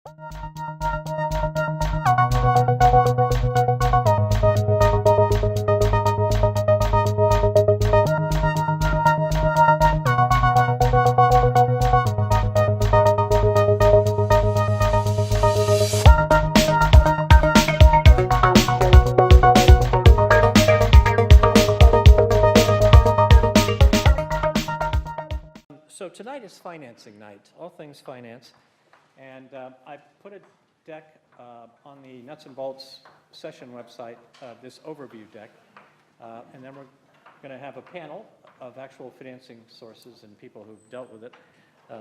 So tonight is financing night, all things finance, and I put a deck on the Nuts and Bolts session website, this overview deck, and then we're going to have a panel of actual financing sources and people who've dealt with it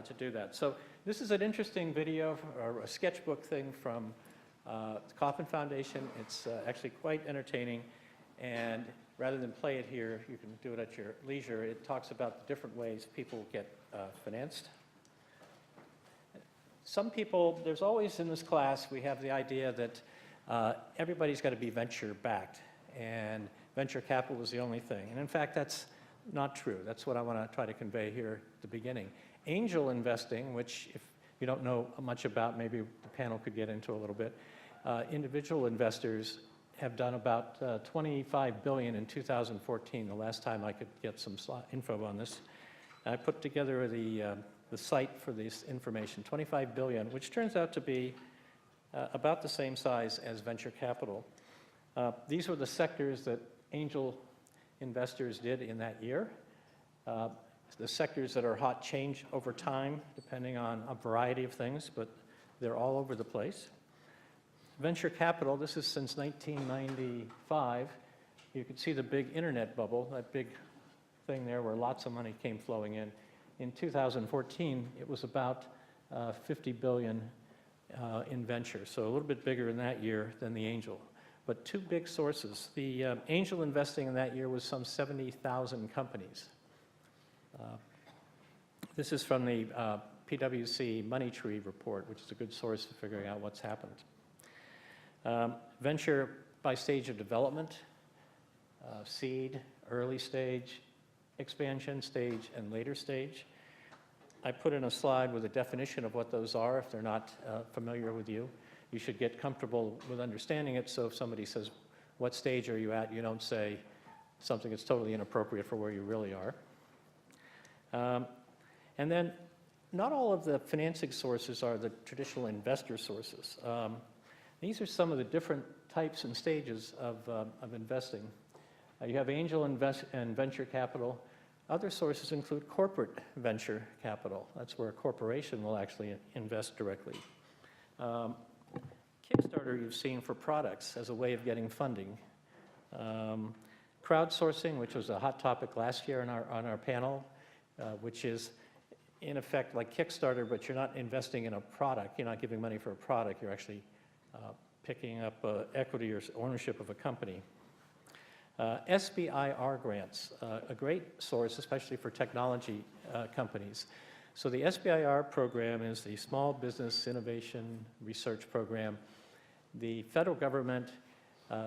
to do that. So this is an interesting video, or a sketchbook thing from the Kauffman Foundation. It's actually quite entertaining, and rather than play it here, you can do it at your leisure. It talks about the different ways people get financed. Some people, there's always in this class, we have the idea that everybody's got to be venture-backed, and venture capital is the only thing. And in fact, that's not true. That's what I want to try to convey here at the beginning. Angel investing, which if you don't know much about, maybe the panel could get into a little bit, individual investors have done about $25 billion in 2014, the last time I could get some info on this. I put together the site for this information, $25 billion, which turns out to be about the same size as venture capital. These were the sectors that angel investors did in that year. The sectors that are hot change over time, depending on a variety of things, but they're all over the place. Venture capital, this is since 1995. You can see the big internet bubble, that big thing there where lots of money came flowing in. In 2014, it was about 50 billion in venture, so a little bit bigger in that year than the angel. But two big sources. The angel investing in that year was some 70,000 companies. This is from the PwC Money Tree report, which is a good source for figuring out what's happened. Venture by stage of development, seed, early stage, expansion stage, and later stage. I put in a slide with a definition of what those are if they're not familiar with you. You should get comfortable with understanding it, so if somebody says, what stage are you at, you don't say something that's totally inappropriate for where you really are. And then not all of the financing sources are the traditional investor sources. These are some of the different types and stages of investing. You have angel and venture capital. Other sources include corporate venture capital. That's where a corporation will actually invest directly. Kickstarter you've seen for products as a way of getting funding. Crowdsourcing, which was a hot topic last year on our panel, which is in effect like Kickstarter, but you're not investing in a product. You're not giving money for a product. You're actually picking up equity or ownership of a company. SBIR grants, a great source, especially for technology companies. So the SBIR program is the Small Business Innovation Research Program. The federal government,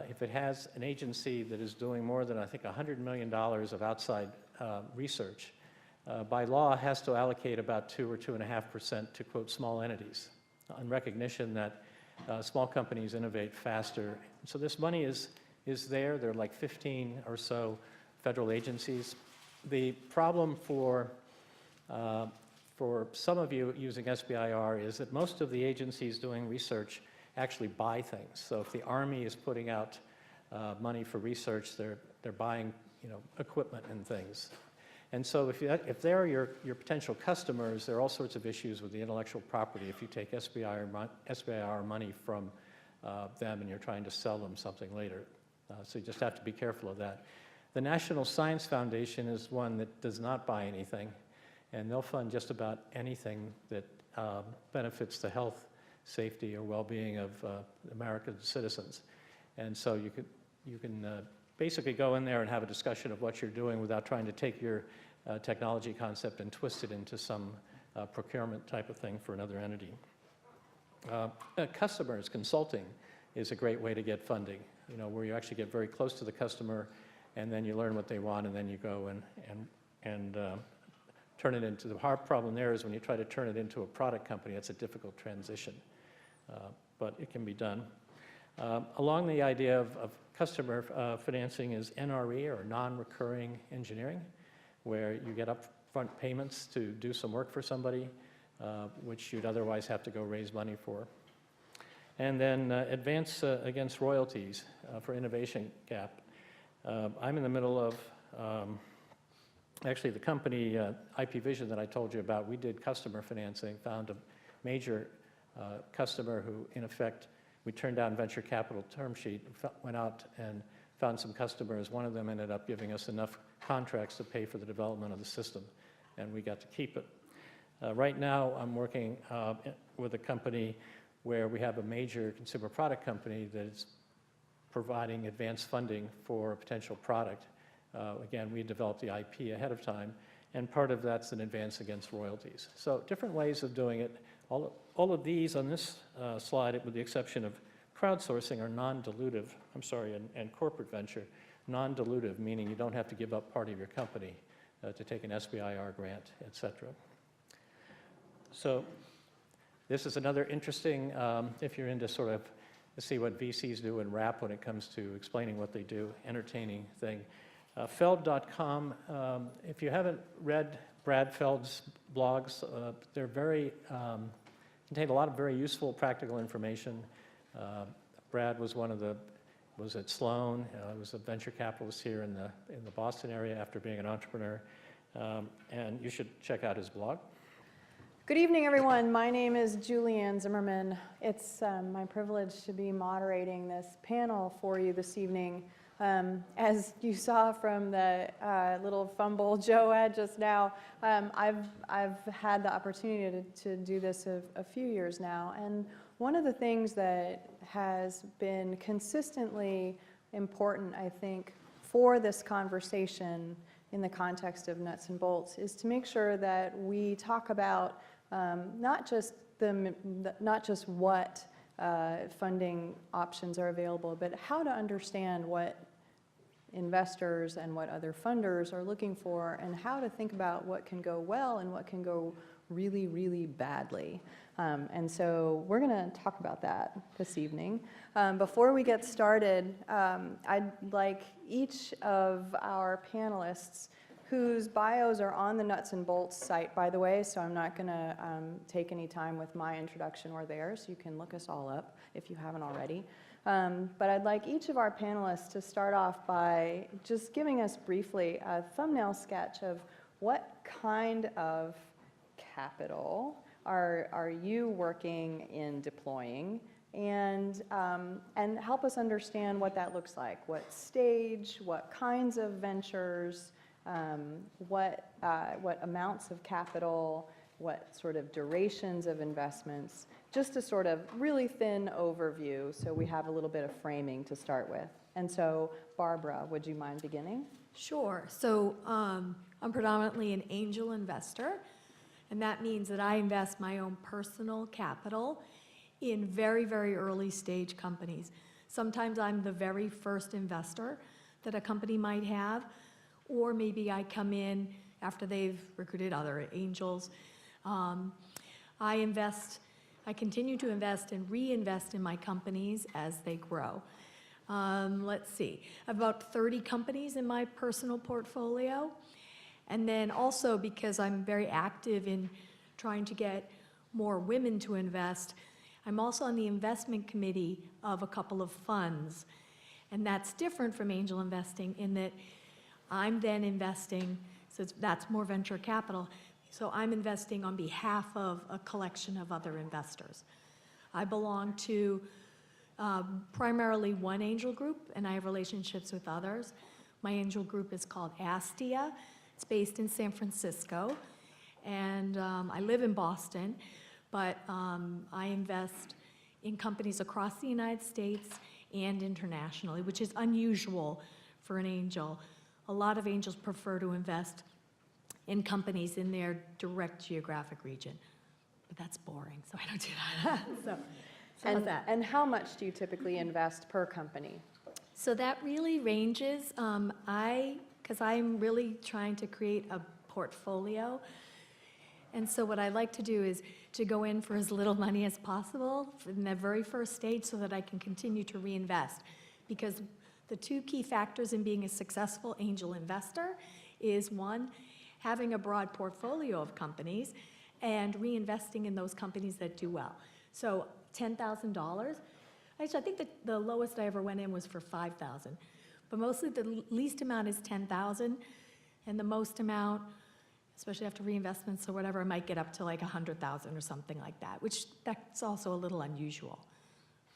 if it has an agency that is doing more than, I think, $100 million of outside research, by law has to allocate about 2 or 2.5% to, quote, small entities, on recognition that small companies innovate faster. So this money is there. There are like 15 or so federal agencies. The problem for some of you using SBIR is that most of the agencies doing research actually buy things. So if the Army is putting out money for research, they're buying, equipment and things. And so if they're your potential customers, there are all sorts of issues with the intellectual property if you take SBIR money from them and you're trying to sell them something later. So you just have to be careful of that. The National Science Foundation is one that does not buy anything, and they'll fund just about anything that benefits the health, safety, or well-being of American citizens. And so you can basically go in there and have a discussion of what you're doing without trying to take your technology concept and twist it into some procurement type of thing for another entity. Customers consulting is a great way to get funding, where you actually get very close to the customer and then you learn what they want and then you go and turn it into, the hard problem there is when you try to turn it into a product company, it's a difficult transition. but it can be done. Along the idea of customer financing is NRE, or non-recurring engineering, where you get upfront payments to do some work for somebody, which you'd otherwise have to go raise money for. And then advance against royalties for innovation gap. I'm in the middle of, actually the company IP Vision that I told you about, we did customer financing, found a major customer who, in effect, we turned down venture capital term sheet, went out and found some customers. One of them ended up giving us enough contracts to pay for the development of the system, and we got to keep it. Right now, I'm working with a company where we have a major consumer product company that is providing advanced funding for a potential product. Again, we developed the IP ahead of time, and part of that's an advance against royalties. So different ways of doing it. All of these on this slide, with the exception of crowdsourcing, are non-dilutive, and corporate venture, non-dilutive, meaning you don't have to give up part of your company to take an SBIR grant, et cetera. So this is another interesting, if you're into sort of, to see what VCs do in rap when it comes to explaining what they do, entertaining thing. Feld.com, if you haven't read Brad Feld's blogs, they're very, contain a lot of very useful practical information. Brad was was at Sloan, was a venture capitalist here in the Boston area after being an entrepreneur, and you should check out his blog. Good evening, everyone. My name is Julien Zimmerman. It's my privilege to be moderating this panel for you this evening. As you saw from the little fumble Joe had just now, I've had the opportunity to do this a few years now, and one of the things that has been consistently important, I think, for this conversation in the context of nuts and bolts is to make sure that we talk about not just what funding options are available, but how to understand what investors and what other funders are looking for, and how to think about what can go well and what can go really, really badly. And so we're going to talk about that this evening. Before we get started, I'd like each of our panelists, whose bios are on the Nuts and Bolts site, by the way, so I'm not going to take any time with my introduction or theirs. You can look us all up if you haven't already. But I'd like each of our panelists to start off by just giving us briefly a thumbnail sketch of what kind of capital are you working in deploying, and help us understand what that looks like. What stage, what kinds of ventures, what amounts of capital, what sort of durations of investments, just a sort of really thin overview so we have a little bit of framing to start with. And so, Barbara, would you mind beginning? Sure. So I'm predominantly an angel investor, and that means that I invest my own personal capital in very, very early stage companies. Sometimes I'm the very first investor that a company might have, or maybe I come in after they've recruited other angels. I continue to invest and reinvest in my companies as they grow. Let's see, about 30 companies in my personal portfolio. And then also, because I'm very active in trying to get more women to invest, I'm also on the investment committee of a couple of funds. And that's different from angel investing in that I'm then investing, so that's more venture capital, so I'm investing on behalf of a collection of other investors. I belong to primarily one angel group, and I have relationships with others. My angel group is called Astia. It's based in San Francisco, and I live in Boston, but I invest in companies across the United States and internationally, which is unusual for an angel. A lot of angels prefer to invest in companies in their direct geographic region, but that's boring, so I don't do that. And how much do you typically invest per company? So that really ranges. Because I'm really trying to create a portfolio. And so what I like to do is to go in for as little money as possible in the very first stage so that I can continue to reinvest. Because the two key factors in being a successful angel investor is, one, having a broad portfolio of companies and reinvesting in those companies that do well. So $10,000, actually I think that the lowest I ever went in was for $5,000, but mostly the least amount is $10,000, and the most amount, especially after reinvestments or whatever, I might get up to like $100,000 or something like that, which that's also a little unusual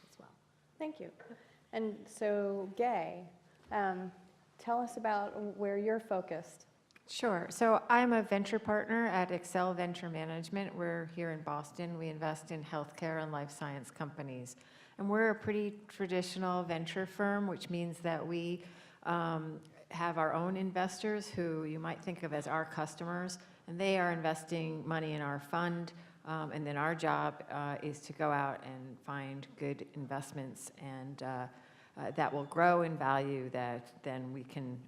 as well. Thank you. And so, Gay, tell us about where you're focused. Sure. So I'm a venture partner at Excel Venture Management. We're here in Boston. We invest in healthcare and life science companies. And we're a pretty traditional venture firm, which means that we have our own investors who you might think of as our customers, and they are investing money in our fund. And then our job is to go out and find good investments and that will grow in value, that then we can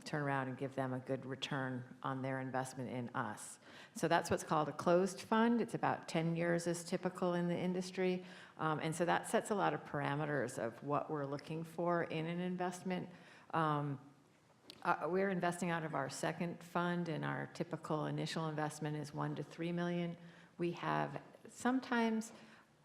turn around and give them a good return on their investment in us. So that's what's called a closed fund. It's about 10 years is typical in the industry. And so that sets a lot of parameters of what we're looking for in an investment. We're investing out of our second fund, and our typical initial investment is $1 to $3 million. We have sometimes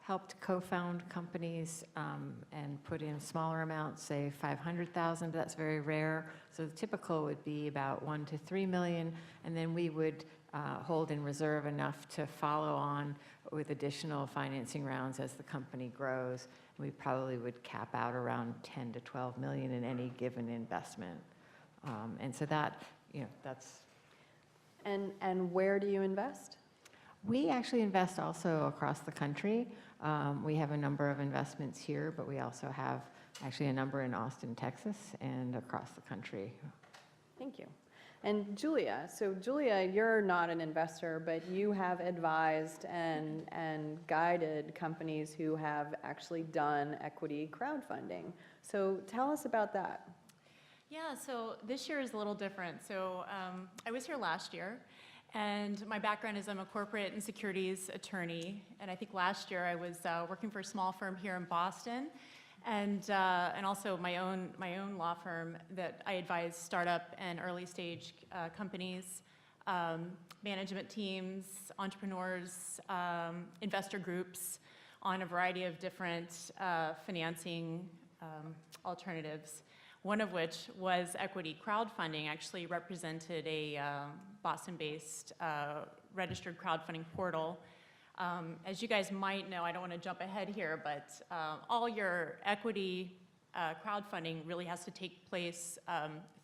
helped co-found companies and put in smaller amounts, say 500,000, but that's very rare. So the typical would be about $1 to $3 million, and then we would hold in reserve enough to follow on with additional financing rounds as the company grows. We probably would cap out around 10 to 12 million in any given investment. And so that, that's. And where do you invest? We actually invest also across the country. We have a number of investments here, but we also have actually a number in Austin, Texas, and across the country. Thank you. And Julia, so Julia, you're not an investor, but you have advised and guided companies who have actually done equity crowdfunding. So tell us about that. Yeah, so this year is a little different. So I was here last year, and my background is I'm a corporate and securities attorney, and I think last year I was working for a small firm here in Boston, and also my own law firm that I advise startup and early stage companies, management teams, entrepreneurs, investor groups on a variety of different financing alternatives. One of which was equity crowdfunding. Actually represented a Boston-based registered crowdfunding portal. As you guys might know, I don't want to jump ahead here, but all your equity crowdfunding really has to take place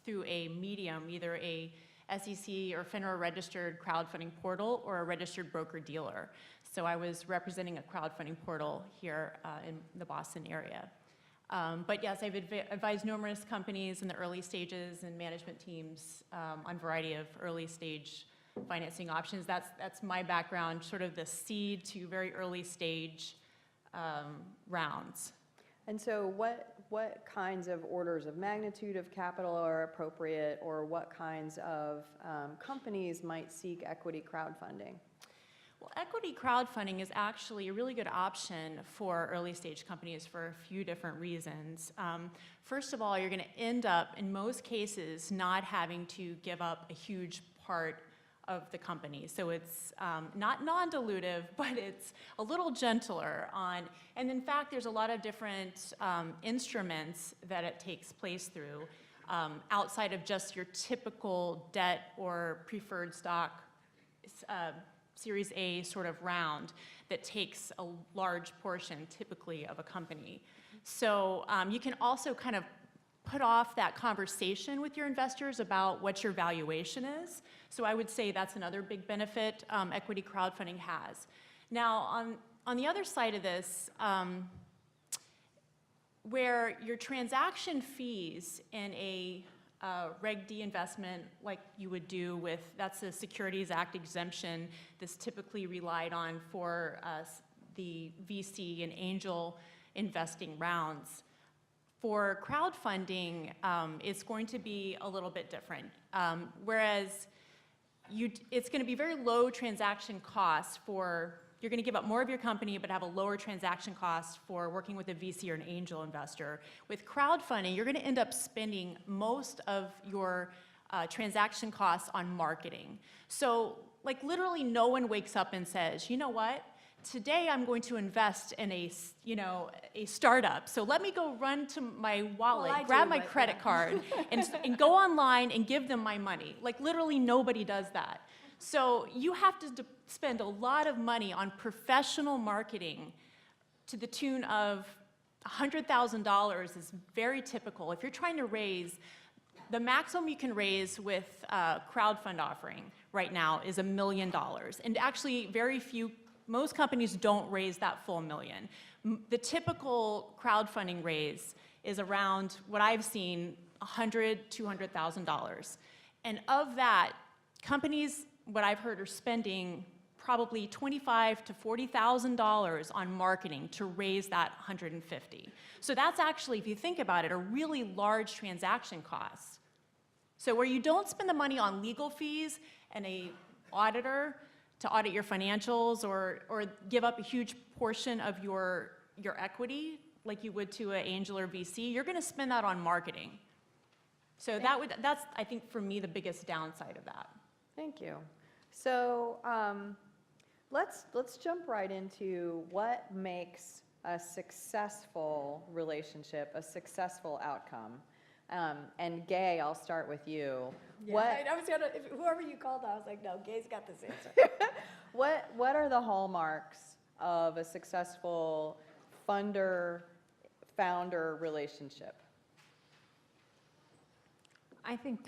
through a medium, either a SEC or FINRA registered crowdfunding portal or a registered broker-dealer. So I was representing a crowdfunding portal here in the Boston area. But yes, I've advised numerous companies in the early stages and management teams on a variety of early stage financing options. That's my background, sort of the seed to very early stage rounds. And so what kinds of orders of magnitude of capital are appropriate, or what kinds of companies might seek equity crowdfunding? Well, equity crowdfunding is actually a really good option for early stage companies for a few different reasons. First of all, you're going to end up, in most cases, not having to give up a huge part of the company. So it's not non-dilutive, but it's a little gentler on, and in fact, there's a lot of different instruments that it takes place through outside of just your typical debt or preferred stock Series A sort of round that takes a large portion typically of a company. So you can also kind of put off that conversation with your investors about what your valuation is. So I would say that's another big benefit equity crowdfunding has. Now on the other side of this, where your transaction fees in a Reg D investment, like you would do with, that's a Securities Act exemption that's typically relied on for the VC and angel investing rounds. For crowdfunding, it's going to be a little bit different. Whereas it's going to be very low transaction costs for you're going to give up more of your company but have a lower transaction cost for working with a VC or an angel investor. With crowdfunding, you're going to end up spending most of your transaction costs on marketing. So like literally no one wakes up and says, you know what? Today I'm going to invest in a startup. So let me go run to my wallet, Well, I grab do, my but credit yeah. card, and go online and give them my money. Like literally nobody does that. So you have to spend a lot of money on professional marketing to the tune of $100,000 is very typical. If you're trying to raise, the maximum you can raise with crowdfund offering right now is $1 million. And actually most companies don't raise that full million. The typical crowdfunding raise is around, what I've seen, $100,000, $200,000. And of that, companies, what I've heard, are spending probably $25,000 to $40,000 on marketing to raise that 150. So that's actually, if you think about it, a really large transaction cost. So where you don't spend the money on legal fees and an auditor to audit your financials or give up a huge portion of your equity like you would to an angel or VC, you're going to spend that on marketing. So that's, I think, for me, the biggest downside of that. Thank you. So let's jump right into what makes a successful relationship, a successful outcome. And Gay, I'll start with you. Yeah, I was gonna, whoever you called, I was like, no, Gay's got this answer. What are the hallmarks of a successful funder-founder relationship? I think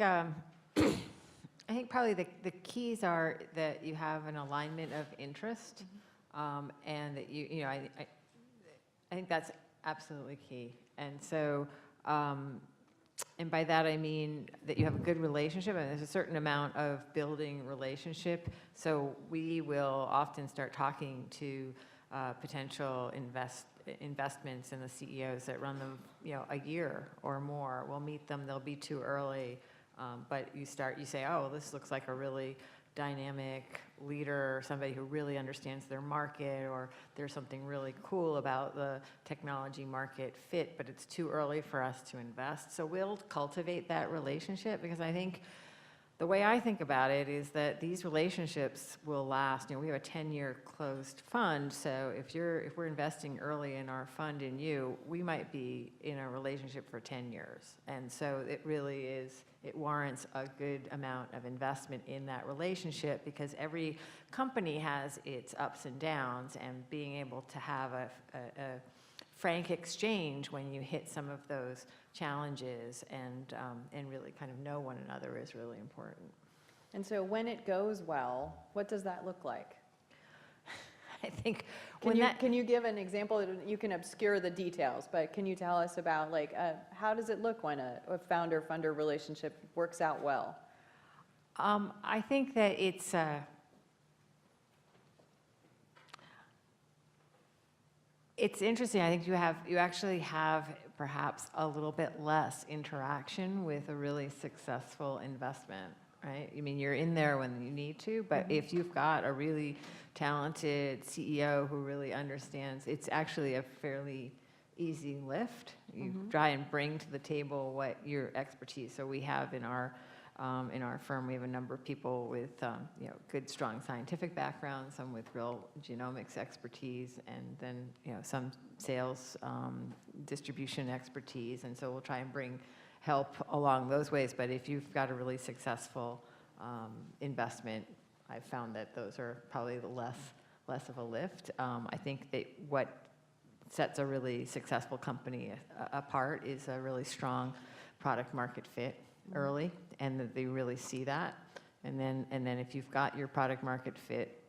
probably the keys are that you have an alignment of interest, and that I think that's absolutely key. And so, and by that I mean that you have a good relationship, and there's a certain amount of building relationship. So we will often start talking to potential investments and the CEOs that run them, a year or more. We'll meet them, they'll be too early, but you say, oh, this looks like a really dynamic leader, somebody who really understands their market, or there's something really cool about the technology market fit, but it's too early for us to invest. So we'll cultivate that relationship, because I think the way I think about it is that these relationships will last. We have a 10-year closed fund, so if we're investing early in our fund in you, we might be in a relationship for 10 years. And so it warrants a good amount of investment in that relationship, because every company has its ups and downs, and being able to have a frank exchange when you hit some of those challenges and really kind of know one another is really important. And so when it goes well, what does that look like? I think Can you give an example? You can obscure the details, but can you tell us about how does it look when a founder-funder relationship works out well? I think that it's interesting. I think you actually have perhaps a little bit less interaction with a really successful investment, right? I mean, you're in there when you need to, but if you've got a really talented CEO who really understands, it's actually a fairly easy lift. You try and bring to the table what your expertise. So we have in our firm, we have a number of people with good, strong scientific backgrounds, some with real genomics expertise, and then some sales, distribution expertise. And so we'll try and bring help along those ways. But if you've got a really successful investment, I've found that those are probably the less of a lift. I think that what sets a really successful company apart is a really strong product market fit early, and that they really see that. And then if you've got your product market fit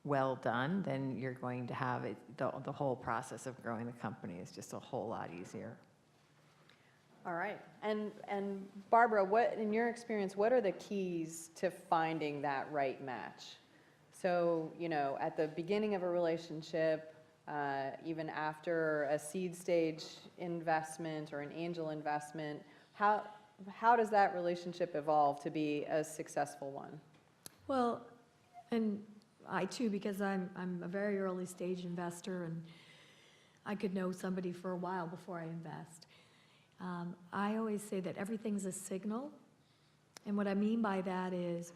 well done, then you're going to have it, the whole process of growing the company is just a whole lot easier. All right. And Barbara, in your experience, what are the keys to finding that right match? So, at the beginning of a relationship, even after a seed stage investment or an angel investment, how does that relationship evolve to be a successful one? Well, and I too, because I'm a very early stage investor and I could know somebody for a while before I invest. I always say that everything's a signal. And what I mean by that is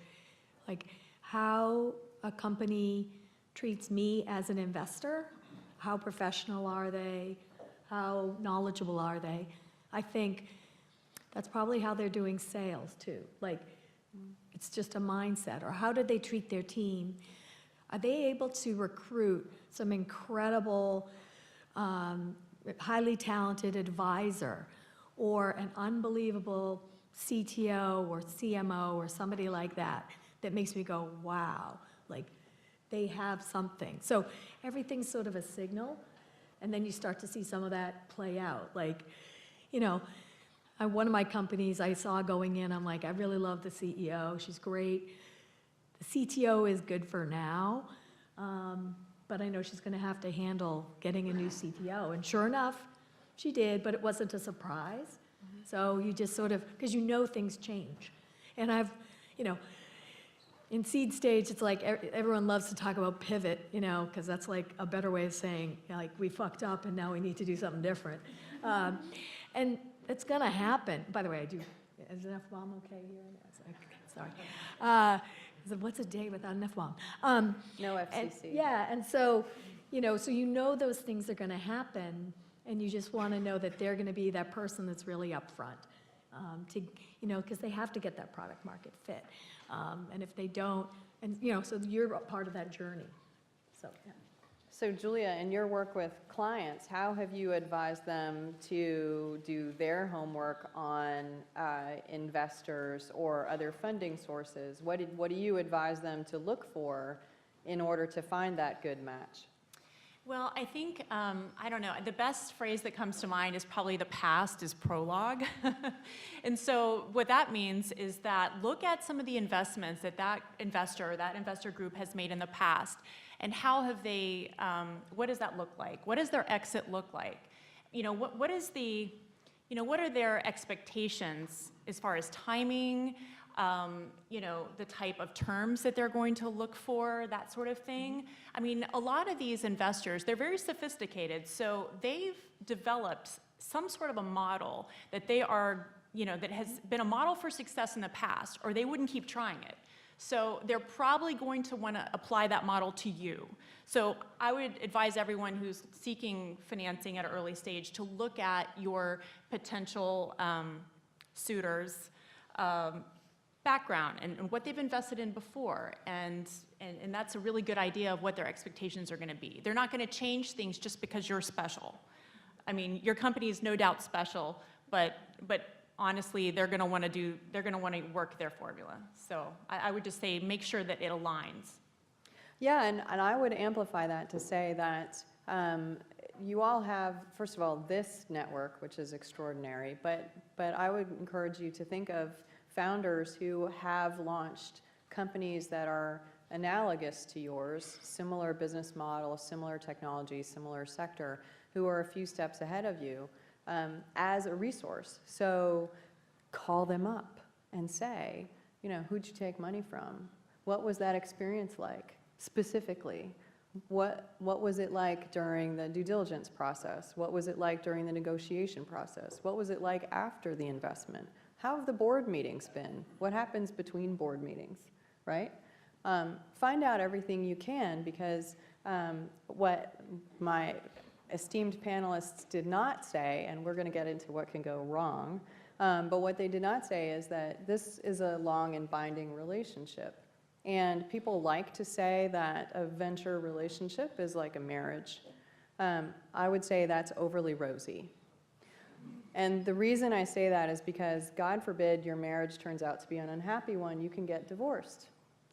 like how a company treats me as an investor, how professional are they, how knowledgeable are they. I think that's probably how they're doing sales too. Like it's just a mindset. Or how did they treat their team? Are they able to recruit some incredible, highly talented advisor or an unbelievable CTO or CMO or somebody like that that makes me go, wow, like they have something. So everything's sort of a signal, and then you start to see some of that play out. Like, you know, one of my companies I saw going in, I'm like, I really love the CEO, she's great. The CTO is good for now, but I know she's gonna have to handle getting a new CTO. And sure enough, she did, but it wasn't a surprise. So you just sort of, because you know things change. And I've, you know, in seed stage, it's like everyone loves to talk about pivot, you know, because that's like a better way of saying, like, we fucked up and now we need to do something different. And it's gonna happen. By the way, is an F-bomb okay here? Sorry. What's a day without an F-bomb? No FCC. And so, so you know those things are gonna happen, and you just wanna know that they're gonna be that person that's really upfront, because they have to get that product market fit. And if they don't, so you're a part of that journey. So, yeah. So Julia, in your work with clients, how have you advised them to do their homework on investors or other funding sources? What do you advise them to look for in order to find that good match? Well, I think, I don't know, the best phrase that comes to mind is probably the past is prologue. And so what that means is that look at some of the investments that investor or that investor group has made in the past, and how have they, what does that look like? What does their exit look like? What are their expectations as far as timing, the type of terms that they're going to look for, that sort of thing. I mean, a lot of these investors, they're very sophisticated, so they've developed some sort of a model that they are, that has been a model for success in the past, or they wouldn't keep trying it. So they're probably going to want to apply that model to you. So I would advise everyone who's seeking financing at an early stage to look at your potential suitors' background and what they've invested in before, and that's a really good idea of what their expectations are going to be. They're not going to change things just because you're special. I mean, your company is no doubt special, but honestly, they're going to want to work their formula. So I would just say make sure that it aligns. Yeah, and I would amplify that to say that you all have, first of all, this network, which is extraordinary, but I would encourage you to think of founders who have launched companies that are analogous to yours, similar business model, similar technology, similar sector, who are a few steps ahead of you as a resource. So call them up and say, who'd you take money from? What was that experience like specifically? What was it like during the due diligence process? What was it like during the negotiation process? What was it like after the investment? How have the board meetings been? What happens between board meetings, right? Find out everything you can, because what my esteemed panelists did not say, and we're going to get into what can go wrong, but what they did not say is that this is a long and binding relationship. And people like to say that a venture relationship is like a marriage. I would say that's overly rosy. And the reason I say that is because, God forbid, your marriage turns out to be an unhappy one, you can get divorced,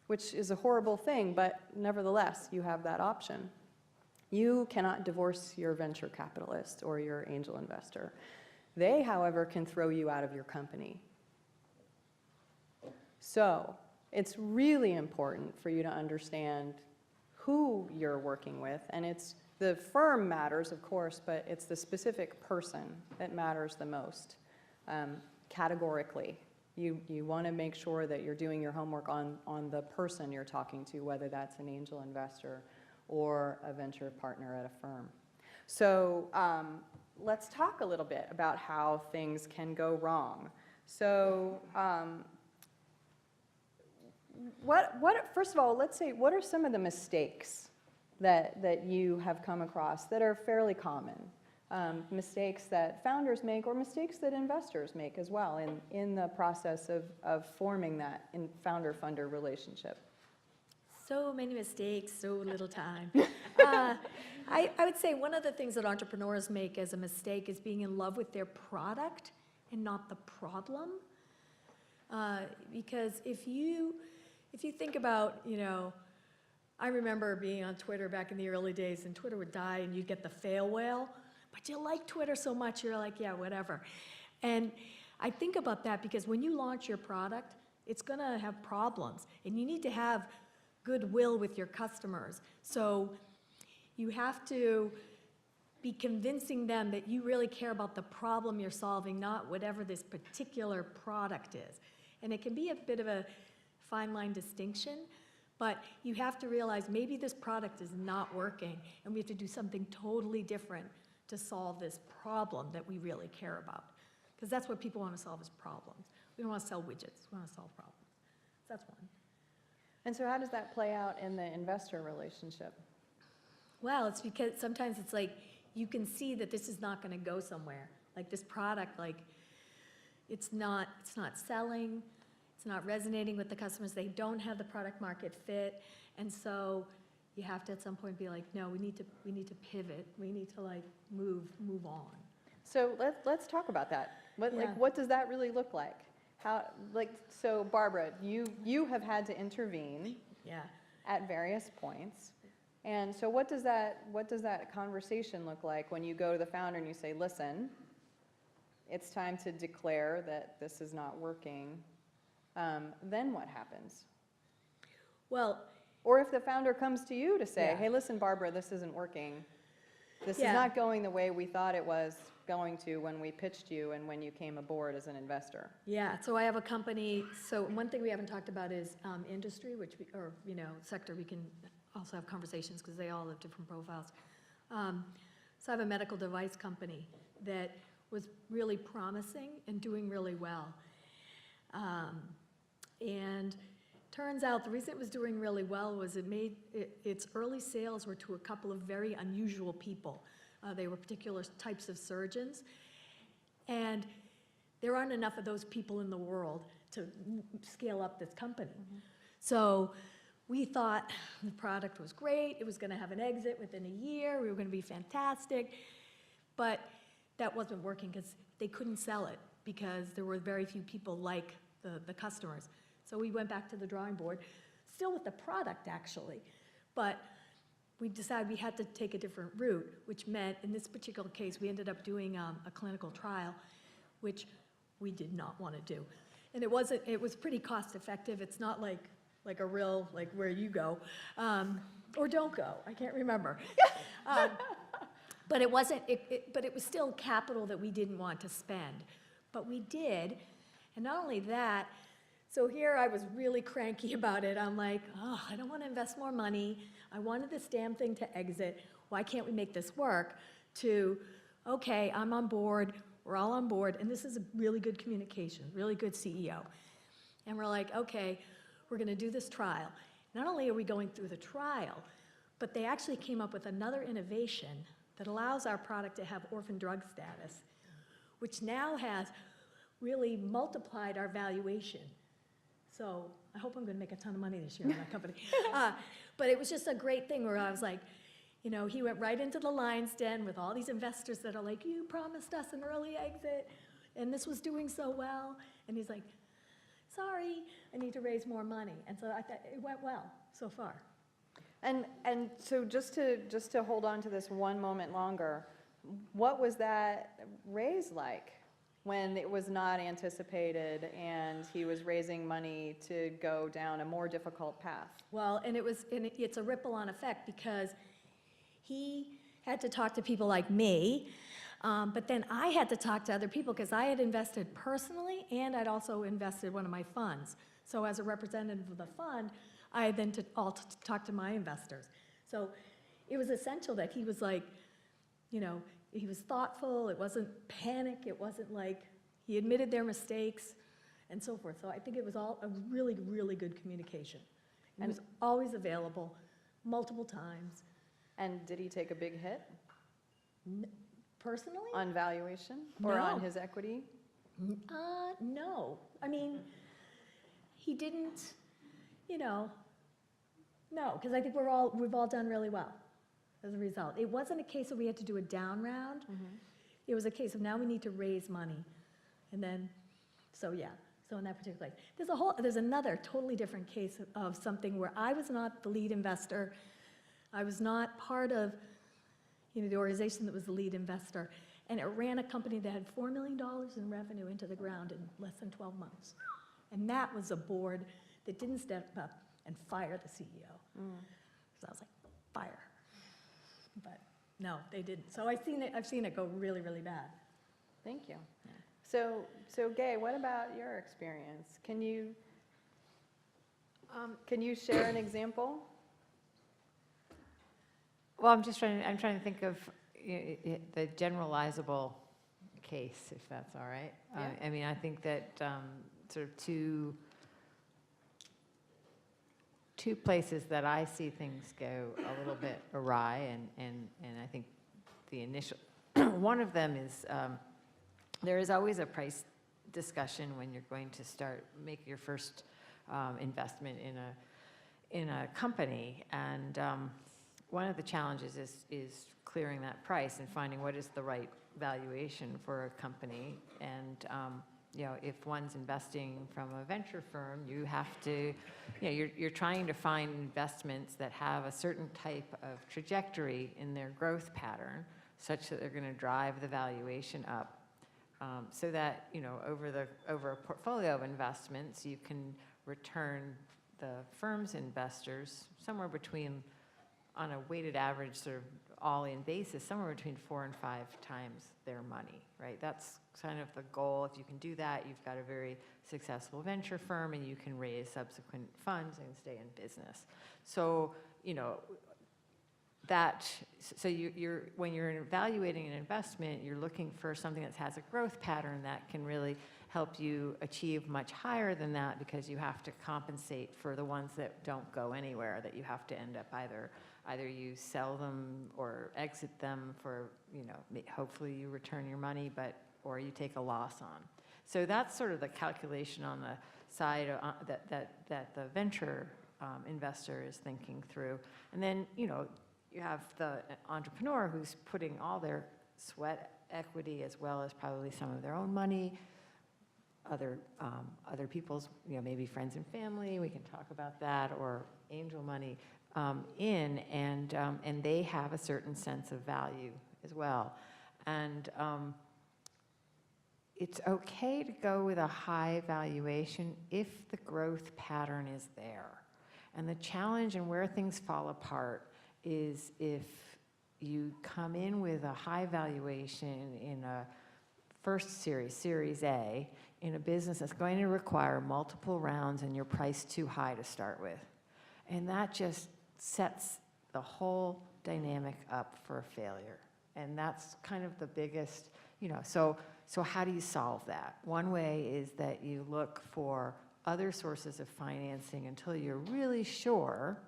which is a horrible thing, but nevertheless, you have that option. You cannot divorce your venture capitalist or your angel investor. They, however, can throw you out of your company. So it's really important for you to understand who you're working with, and the firm matters, of course, but it's the specific person that matters the most, categorically. You want to make sure that you're doing your homework on the person you're talking to, whether that's an angel investor or a venture partner at a firm. So let's talk a little bit about how things can go wrong. So first of all, let's say, what are some of the mistakes that you have come across that are fairly common? Mistakes that founders make or mistakes that investors make as well in the process of forming that founder-funder relationship. So many mistakes, so little time. I would say one of the things that entrepreneurs make as a mistake is being in love with their product and not the problem. Because if you think about, I remember being on Twitter back in the early days, and Twitter would die and you'd get the fail whale, but you like Twitter so much, you're like, yeah, whatever. And I think about that because when you launch your product, it's gonna have problems, and you need to have goodwill with your customers. So you have to be convincing them that you really care about the problem you're solving, not whatever this particular product is. And it can be a bit of a fine line distinction, but you have to realize maybe this product is not working, and we have to do something totally different to solve this problem that we really care about. Because that's what people want to solve, is problems. We don't want to sell widgets, we want to solve problems. So that's one. And so how does that play out in the investor relationship? Well, it's because sometimes it's like you can see that this is not going to go somewhere. Like this product, like it's not selling, it's not resonating with the customers. They don't have the product market fit, and so you have to at some point be like, no, we need to pivot. We need to like move on. So let's talk about that. Yeah. What does that really look like? So Barbara, you have had to intervene at various points. And so what does that conversation look like when you go to the founder and you say, listen, it's time to declare that this is not working? Then what happens? Well, or if the founder comes to you to say, Yeah. hey, listen, Barbara, this isn't working. This Yeah. is not going the way we thought it was going to when we pitched you and when you came aboard as an investor. yeah, so I have a company. So one thing we haven't talked about is industry, or sector. We can also have conversations because they all have different profiles. So I have a medical device company that was really promising and doing really well. And turns out the reason it was doing really well was its early sales were to a couple of very unusual people. They were particular types of surgeons, and there aren't enough of those people in the world to scale up this company. Mm-hmm. So we thought the product was great, it was going to have an exit within a year, we were going to be fantastic, but that wasn't working because they couldn't sell it because there were very few people like the customers. So we went back to the drawing board, still with the product actually, but we decided we had to take a different route, which meant in this particular case we ended up doing a clinical trial, which we did not want to do. And it was pretty cost effective. It's not like a real, like where you go, or don't go, I can't remember. But it wasn't, but it was still capital that we didn't want to spend. But we did, and not only that, so here I was really cranky about it. I'm like, oh, I don't want to invest more money. I wanted this damn thing to exit. Why can't we make this work? To, okay, I'm on board, we're all on board, and this is a really good communication, really good CEO. And we're like, okay, we're going to do this trial. Not only are we going through the trial, but they actually came up with another innovation that allows our product to have orphan drug status, which now has really multiplied our valuation. So I hope I'm going to make a ton of money this year on that company. But it was just a great thing where I was like, he went right into the lion's den with all these investors that are like, you promised us an early exit, and this was doing so well. And he's like, sorry, I need to raise more money. And so I thought it went well so far. And so just to hold on to this one moment longer, what was that raise like when it was not anticipated and he was raising money to go down a more difficult path? Well, and it's a ripple-on effect because he had to talk to people like me But then I had to talk to other people because I had invested personally and I'd also invested one of my funds. So as a representative of the fund, I had then to talk to my investors. So it was essential that he was like, you know, he was thoughtful, it wasn't panic, it wasn't like, he admitted their mistakes and so forth. So I think it was all a really, really good communication. He was always available, multiple times. And did he take a big hit Personally? on valuation or on No. his equity? No. I mean, he didn't, you know, no, because I think we've all done really well as a result. It wasn't a case of we had to do a down round. It was a case of now we need to raise money. And then, so yeah, so in that particular case. There's another totally different case of something where I was not the lead investor. I was not part of, you know, the organization that was the lead investor. And it ran a company that had $4 million in revenue into the ground in less than 12 months. And that was a board that didn't step up and fire the CEO. So I was like, fire. But no, they didn't. So I've seen it go really, really bad. Thank you. So Gay, what about your experience? Can you share an example? Well, I'm trying to think of the generalizable case, if that's all right. Yeah. I mean, I think that sort of two places that I see things go a little bit awry, and I think the initial, one of them is, there is always a price discussion when you're going to make your first investment in a company, and one of the challenges is clearing that price and finding what is the right valuation for a company. And you know, if one's investing from a venture firm, you have to, you know, you're trying to find investments that have a certain type of trajectory in their growth pattern, such that they're going to drive the valuation up, so that, you know, over a portfolio of investments, you can return the firm's investors somewhere between, on a weighted average sort of all-in basis, somewhere between 4 and 5 times their money, right? That's kind of the goal. If you can do that, you've got a very successful venture firm, and you can raise subsequent funds and stay in business. So, you know, when you're evaluating an investment, you're looking for something that has a growth pattern that can really help you achieve much higher than that, because you have to compensate for the ones that don't go anywhere, that you have to end up either you sell them or exit them for, you know, hopefully you return your money, or you take a loss on. So that's sort of the calculation on the side that the venture investor is thinking through. And then, you know, you have the entrepreneur who's putting all their sweat equity, as well as probably some of their own money, other people's, you know, maybe friends and family, we can talk about that, or angel money, and they have a certain sense of value as well. And it's okay to go with a high valuation if the growth pattern is there. And the challenge and where things fall apart is if you come in with a high valuation in a first Series A, in a business that's going to require multiple rounds and you're priced too high to start with. And that just sets the whole dynamic up for a failure. And that's kind of the biggest, you know, so how do you solve that? One way is that you look for other sources of financing until you're really sure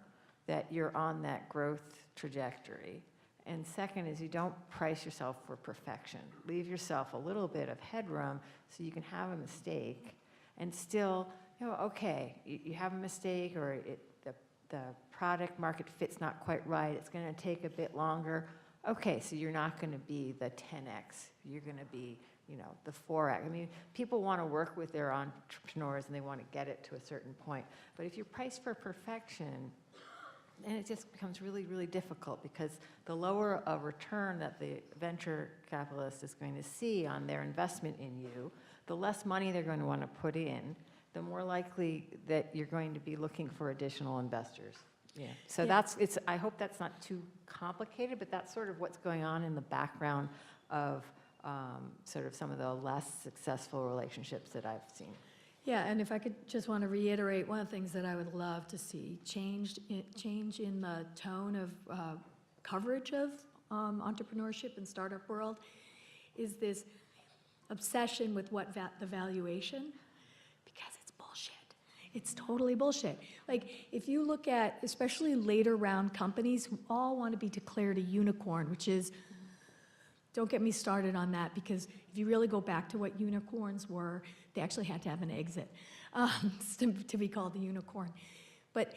that you're on that growth trajectory. And second is you don't price yourself for perfection. Leave yourself a little bit of headroom so you can have a mistake and still, you know, okay, you have a mistake, or the product market fit's not quite right, it's going to take a bit longer. Okay, so you're not going to be the 10x, you're going to be, you know, the 4x. I mean, people want to work with their entrepreneurs and they want to get it to a certain point. But if you're priced for perfection, then it just becomes really, really difficult, because the lower a return that the venture capitalist is going to see on their investment in you, the less money they're going to want to put in, the more likely that you're going to be looking for additional investors. Yeah. So Yeah. I hope that's not too complicated, but that's sort of what's going on in the background of sort of some of the less successful relationships that I've seen. Yeah, and if I could just want to reiterate, one of the things that I would love to see change in the tone of coverage of entrepreneurship and startup world is this obsession with what the valuation, because it's bullshit. It's totally bullshit. Like, if you look at, especially later round companies who all want to be declared a unicorn, which is, don't get me started on that, because if you really go back to what unicorns were, they actually had to have an exit to be called a unicorn. But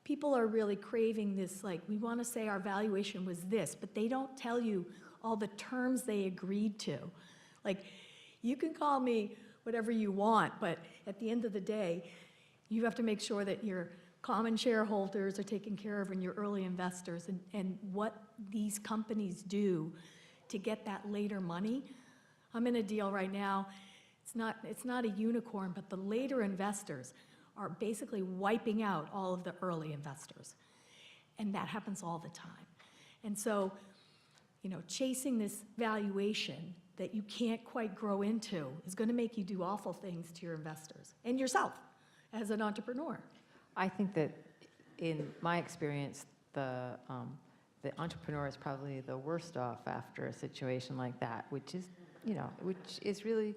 people are really craving this, like, we want to say our valuation was this, but they don't tell you all the terms they agreed to. Like, you can call me whatever you want, but at the end of the day, you have to make sure that your common shareholders are taken care of and your early investors, and what these companies do to get that later money. I'm in a deal right now. It's not a unicorn, but the later investors are basically wiping out all of the early investors. And that happens all the time. And so, you know, chasing this valuation that you can't quite grow into is going to make you do awful things to your investors and yourself as an entrepreneur. I think that in my experience, the entrepreneur is probably the worst off after a situation like that, which is really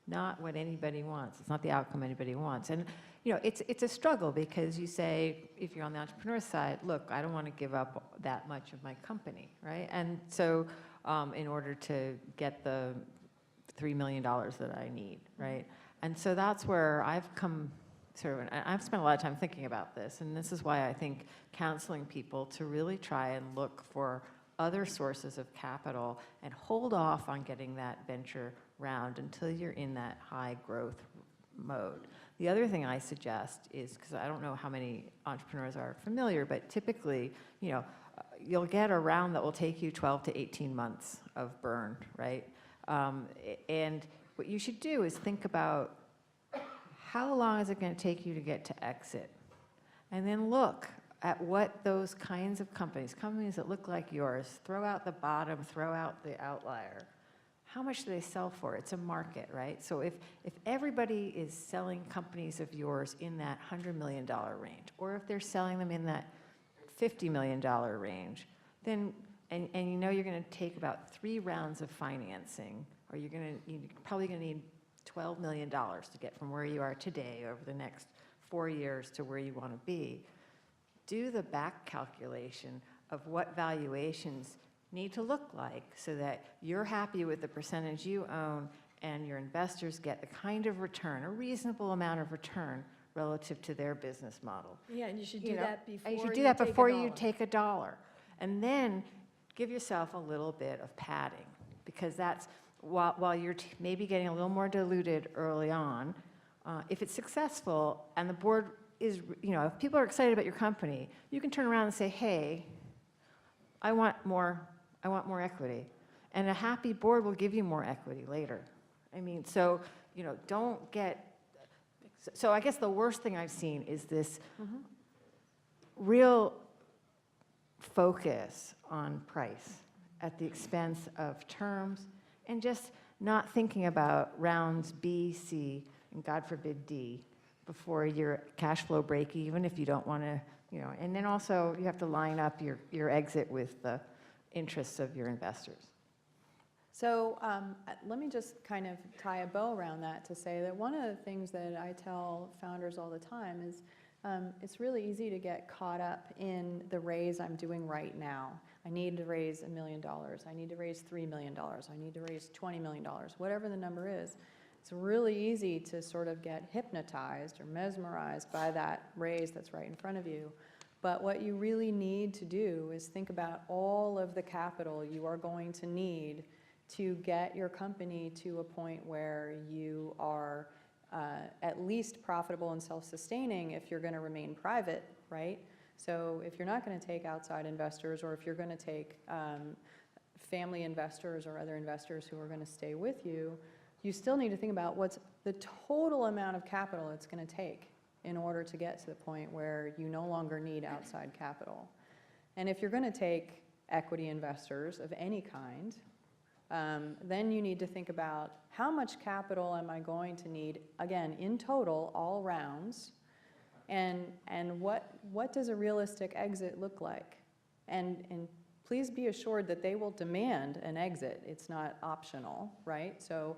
not what anybody wants. It's not the outcome anybody wants. And you know, it's a struggle, because you say, if you're on the entrepreneur side, look, I don't want to give up that much of my company, right? And so in order to get the $3 million that I need, right? And so that's where I've come sort of, and I've spent a lot of time thinking about this, and this is why I think counseling people to really try and look for other sources of capital and hold off on getting that venture round until you're in that high growth mode. The other thing I suggest is, because I don't know how many entrepreneurs are familiar, but typically, you know, you'll get a round that will take you 12 to 18 months of burn, right? And what you should do is think about, how long is it going to take you to get to exit? And then look at what those kinds of companies that look like yours, throw out the bottom, throw out the outlier, how much do they sell for? It's a market, right? So if everybody is selling companies of yours in that $100 million range, or if they're selling them in that $50 million range, then, and you know you're going to take about 3 rounds of financing, or you're probably going to need $12 million to get from where you are today over the next 4 years to where you want to be. Do the back calculation of what valuations need to look like so that you're happy with the percentage you own and your investors get the kind of return, a reasonable amount of return relative to their business model. Yeah, and you should do that before you should you do that take before a you dollar. take a dollar. And then give yourself a little bit of padding, because that's, while you're maybe getting a little more diluted early on, if it's successful and the board is, you know, if people are excited about your company, you can turn around and say, hey, I want more equity. And a happy board will give you more equity later. I mean, so, you know, don't get, so I guess the worst thing I've seen is this real focus on price at the expense of terms, and just not thinking about rounds B, C, and God forbid D before your cash flow break even, if you don't want to, you know, and then also you have to line up your exit with the interests of your investors. So let me just kind of tie a bow around that to say that one of the things that I tell founders all the time is it's really easy to get caught up in the raise I'm doing right now. I need to raise $1 million. I need to raise $3 million. I need to raise $20 million, whatever the number is. It's really easy to sort of get hypnotized or mesmerized by that raise that's right in front of you. But what you really need to do is think about all of the capital you are going to need to get your company to a point where you are at least profitable and self-sustaining if you're going to remain private, right? So if you're not going to take outside investors, or if you're going to take family investors or other investors who are going to stay with you, you still need to think about what's the total amount of capital it's going to take in order to get to the point where you no longer need outside capital. And if you're going to take equity investors of any kind, then you need to think about how much capital am I going to need, again, in total, all rounds, and what does a realistic exit look like? And please be assured that they will demand an exit. It's not optional, right? So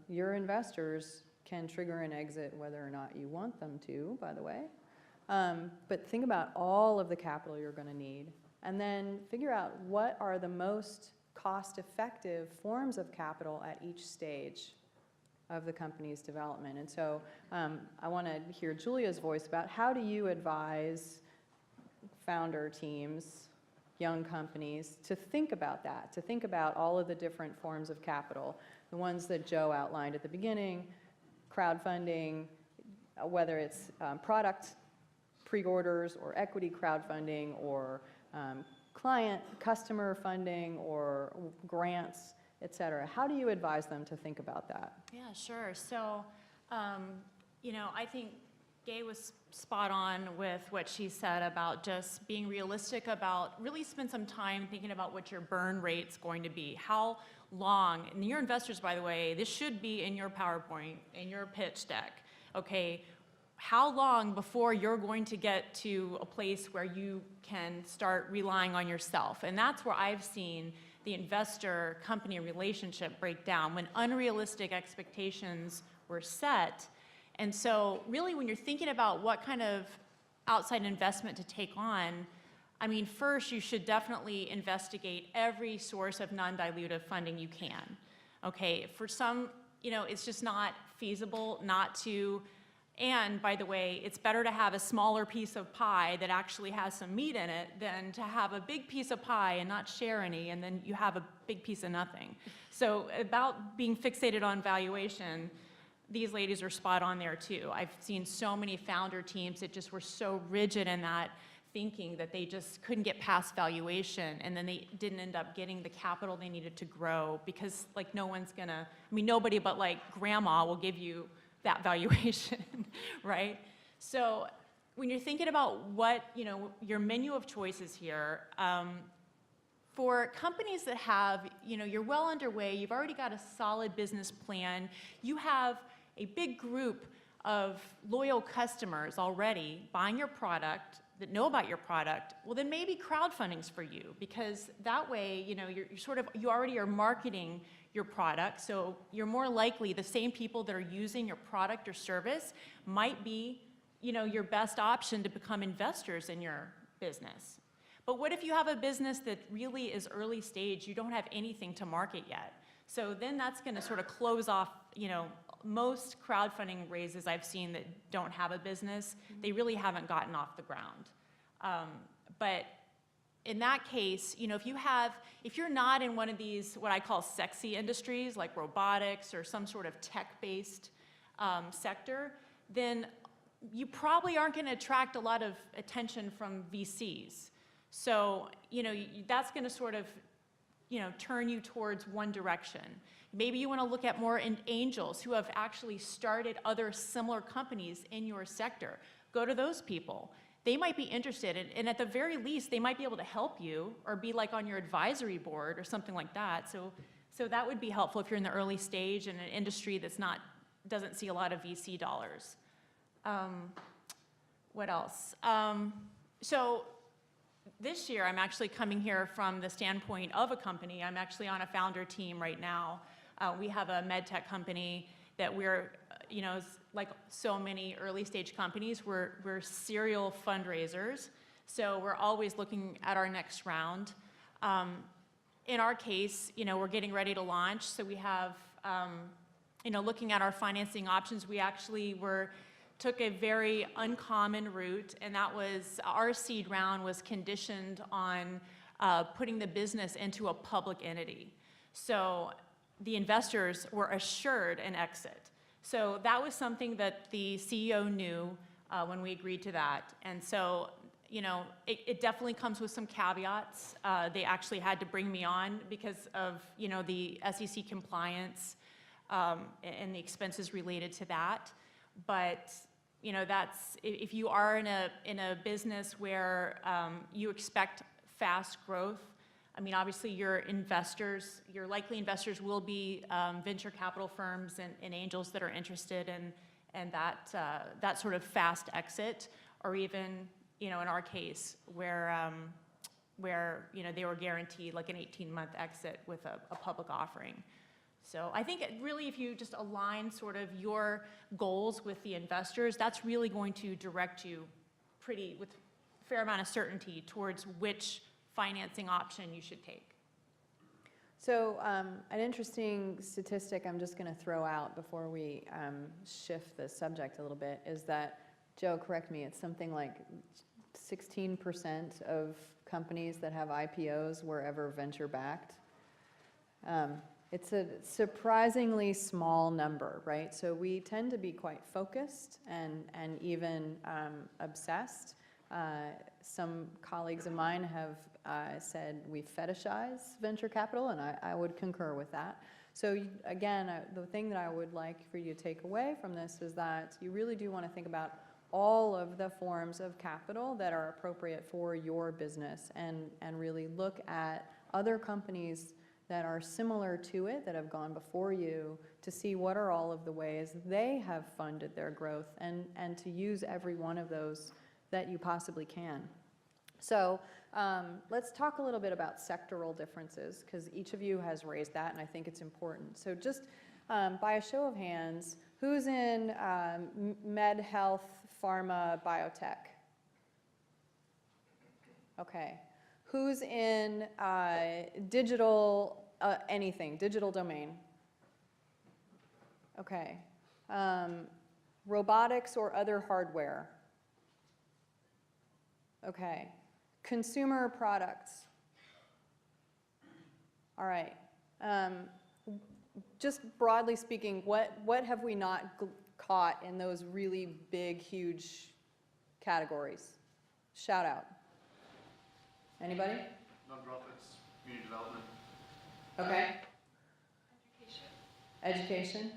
your investors can trigger an exit whether or not you want them to, by the way. But think about all of the capital you're going to need, and then figure out what are the most cost-effective forms of capital at each stage of the company's development. And so I want to hear Julia's voice about how do you advise founder teams, young companies, to think about that, to think about all of the different forms of capital, the ones that Joe outlined at the beginning, crowdfunding, whether it's product pre-orders or equity crowdfunding or customer funding or grants, et cetera. How do you advise them to think about that? Yeah, sure. So, I think Gay was spot on with what she said about just being realistic about really spend some time thinking about what your burn rate's going to be. How long, and your investors, by the way, this should be in your PowerPoint, in your pitch deck, okay? How long before you're going to get to a place where you can start relying on yourself? And that's where I've seen the investor-company relationship break down, when unrealistic expectations were set. And so really when you're thinking about what kind of outside investment to take on, I mean, first you should definitely investigate every source of non-dilutive funding you can. Okay, for some, it's just not feasible not to. And by the way, it's better to have a smaller piece of pie that actually has some meat in it than to have a big piece of pie and not share any, and then you have a big piece of nothing. So about being fixated on valuation, these ladies are spot on there too. I've seen so many founder teams that just were so rigid in that thinking that they just couldn't get past valuation, and then they didn't end up getting the capital they needed to grow, because like nobody but like grandma will give you that valuation, right? So when you're thinking about what, your menu of choices here, for companies that have, you're well underway, you've already got a solid business plan, you have a big group of loyal customers already buying your product, that know about your product, well then maybe crowdfunding's for you, because that way, you already are marketing your product, so you're more likely the same people that are using your product or service might be, your best option to become investors in your business. But what if you have a business that really is early stage, you don't have anything to market yet? So then that's going to sort of close off, most crowdfunding raises I've seen that don't have a business, they really haven't gotten off the ground. But in that case, if you're not in one of these, what I call sexy industries, like robotics or some sort of tech-based sector, then you probably aren't going to attract a lot of attention from VCs. So, that's going to sort of, turn you towards one direction. Maybe you want to look at more angels who have actually started other similar companies in your sector. Go to those people. They might be interested, and at the very least, they might be able to help you or be like on your advisory board or something like that. So that would be helpful if you're in the early stage in an industry doesn't see a lot of VC dollars. What else? So this year, I'm actually coming here from the standpoint of a company. I'm actually on a founder team right now. We have a med tech company that we're, like so many early stage companies, we're serial fundraisers. So we're always looking at our next round. In our case, we're getting ready to launch. So we have, looking at our financing options, we actually took a very uncommon route, and that was our seed round was conditioned on putting the business into a public entity. So the investors were assured an exit. So that was something that the CEO knew when we agreed to that. And so, it definitely comes with some caveats. They actually had to bring me on because of, the SEC compliance and the expenses related to that. But, that's, if you are in a business where you expect fast growth, I mean, obviously, your investors, your likely investors will be venture capital firms and angels that are interested in that sort of fast exit, or even, you know, in our case, where you know, they were guaranteed like an 18-month exit with a public offering. So I think really, if you just align sort of your goals with the investors, that's really going to direct you with a fair amount of certainty towards which financing option you should take. So an interesting statistic I'm just going to throw out before we shift the subject a little bit is that, Joe, correct me, it's something like 16% of companies that have IPOs were ever venture-backed. It's a surprisingly small number, right? So we tend to be quite focused and even obsessed. Some colleagues of mine have said we fetishize venture capital, and I would concur with that. So again, the thing that I would like for you to take away from this is that you really do want to think about all of the forms of capital that are appropriate for your business, and really look at other companies that are similar to it, that have gone before you, to see what are all of the ways they have funded their growth, and to use every one of those that you possibly can. So let's talk a little bit about sectoral differences, because each of you has raised that, and I think it's important. So just by a show of hands, who's in med, health, pharma, biotech? Okay. Who's in digital, anything, digital domain? Okay. Robotics or other hardware? Okay. Consumer products? All right. Just broadly speaking, what have we not caught in those really big, huge categories? Shout out. Anybody? Nonprofits, community development. Okay. Education.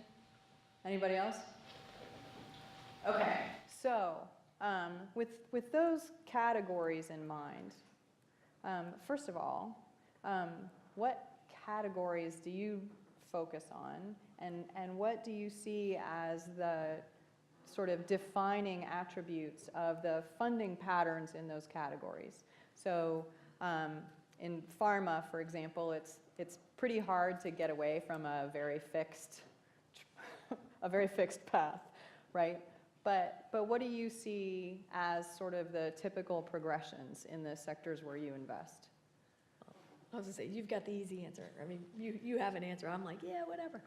Anybody else? Okay. So with those categories in mind, first of all, what categories do you focus on, and what do you see as the sort of defining attributes of the funding patterns in those categories? So in pharma, for example, it's pretty hard to get away from a very fixed path, right? But what do you see as sort of the typical progressions in the sectors where you invest? I was gonna say, you've got the easy answer. I mean, you have an answer. I'm like, yeah, whatever.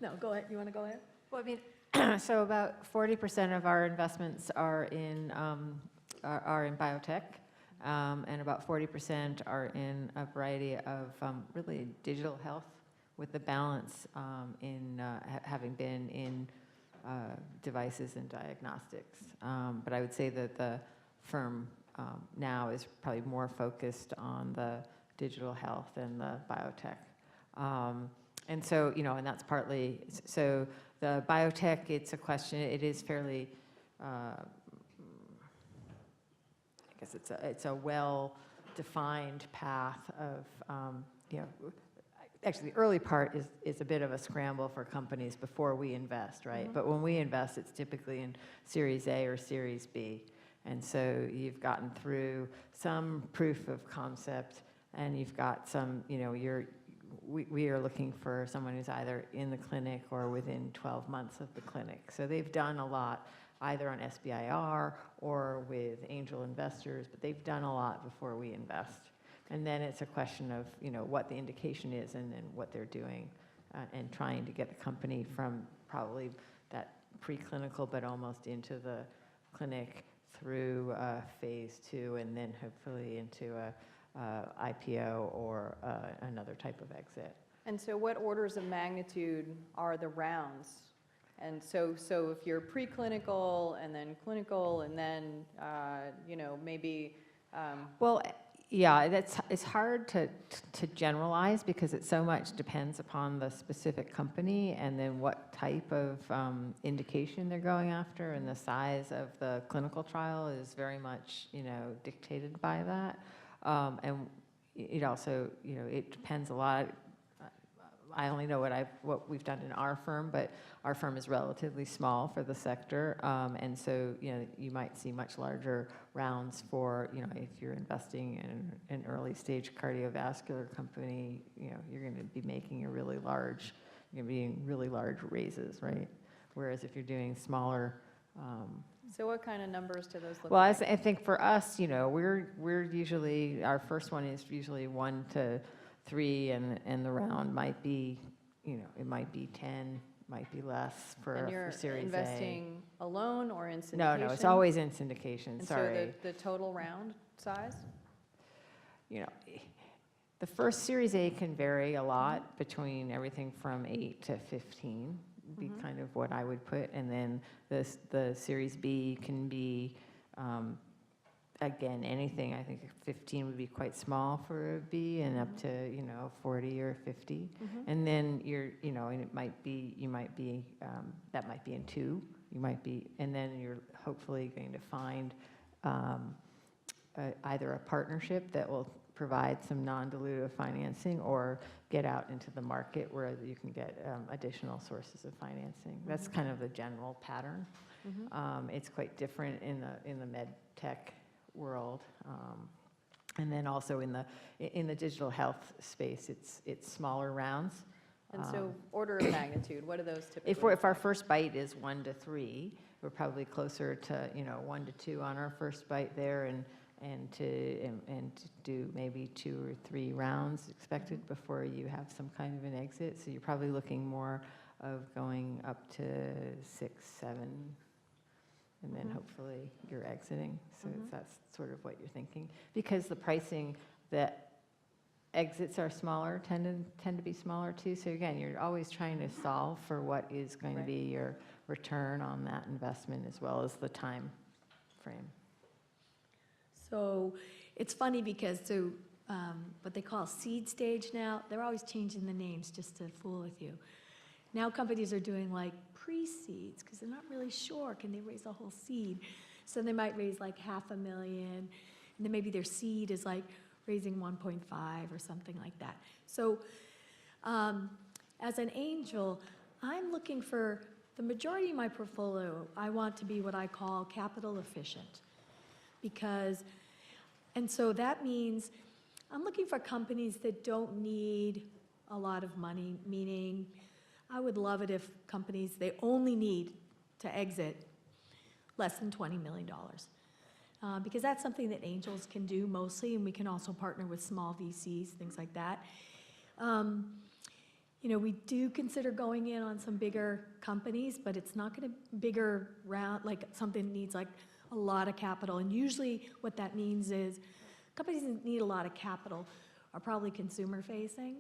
No, go ahead. You want to go ahead? Well, I mean, so about 40% of our investments are in biotech, and about 40% are in a variety of really digital health, with the balance in having been in devices and diagnostics. But I would say that the firm now is probably more focused on the digital health and the biotech. And so, you know, and that's partly, so the biotech, it's a question, it is fairly, I guess it's a well-defined path of, you know, actually the early part is a bit of a scramble for companies before we invest, right? Mm-hmm. But when we invest, it's typically in Series A or Series B. And so you've gotten through some proof of concept, and you've got some, you know, we are looking for someone who's either in the clinic or within 12 months of the clinic. So they've done a lot either on SBIR or with angel investors, but they've done a lot before we invest. And then it's a question of, you know, what the indication is and then what they're doing, and trying to get the company from probably that preclinical but almost into the clinic through phase 2, and then hopefully into a IPO or another type of exit. And so what orders of magnitude are the rounds? And so if you're preclinical and then clinical and then, you know, maybe... Well, yeah, it's hard to generalize, because it so much depends upon the specific company and then what type of indication they're going after, and the size of the clinical trial is very much, you know, dictated by that. And it also, it depends a lot. I only know what we've done in our firm, but our firm is relatively small for the sector, and so you might see much larger rounds for if you're investing in an early stage cardiovascular company, you're going to be making you're going to be in really large raises, right? Whereas if you're doing smaller. So what kind of numbers do those look Well, like? I think for us, we're usually, our first one is usually 1 to 3, and the round might be, it might be 10, might be less for And you're Series A. investing alone or in syndication? No, it's always in syndication, And sorry. so the total round size? The first Series A can vary a lot between everything from 8 to 15, be kind of what I would put. And then the Series B can be, again, anything. I think 15 would be quite small for a B, and up to 40 or 50. And then and it might be that might be in 2. You might be, and then you're hopefully going to find either a partnership that will provide some non-dilutive financing, or get out into the market where you can get additional sources of financing. That's kind of the general pattern. It's quite different in the med tech world, and then also in the digital health space, it's smaller rounds. And so order of magnitude, what are those typically? If our first bite is 1 to 3, we're probably closer to 1 to 2 on our first bite there, and to do maybe 2 or 3 rounds expected before you have some kind of an exit. So you're probably looking more of going up to 6, 7, and then hopefully you're exiting. So that's sort of what you're thinking, because the pricing that exits are smaller tend to be smaller too. So again, you're always trying to solve for what is going to be your return on that investment, as well as the time frame. So it's funny because what they call seed stage now, they're always changing the names just to fool with you. Now companies are doing like pre-seeds because they're not really sure, can they raise a whole seed? So they might raise like $500,000, and then maybe their seed is like raising 1.5 or something like that. So as an angel, I'm looking for the majority of my portfolio. I want to be what I call capital efficient. And so that means I'm looking for companies that don't need a lot of money, meaning I would love it if companies, they only need to exit less than $20 million. Because that's something that angels can do mostly, and we can also partner with small VCs, things like that. We do consider going in on some bigger companies, but it's not going to bigger round, like something that needs like a lot of capital. And usually what that means is companies that need a lot of capital are probably consumer facing.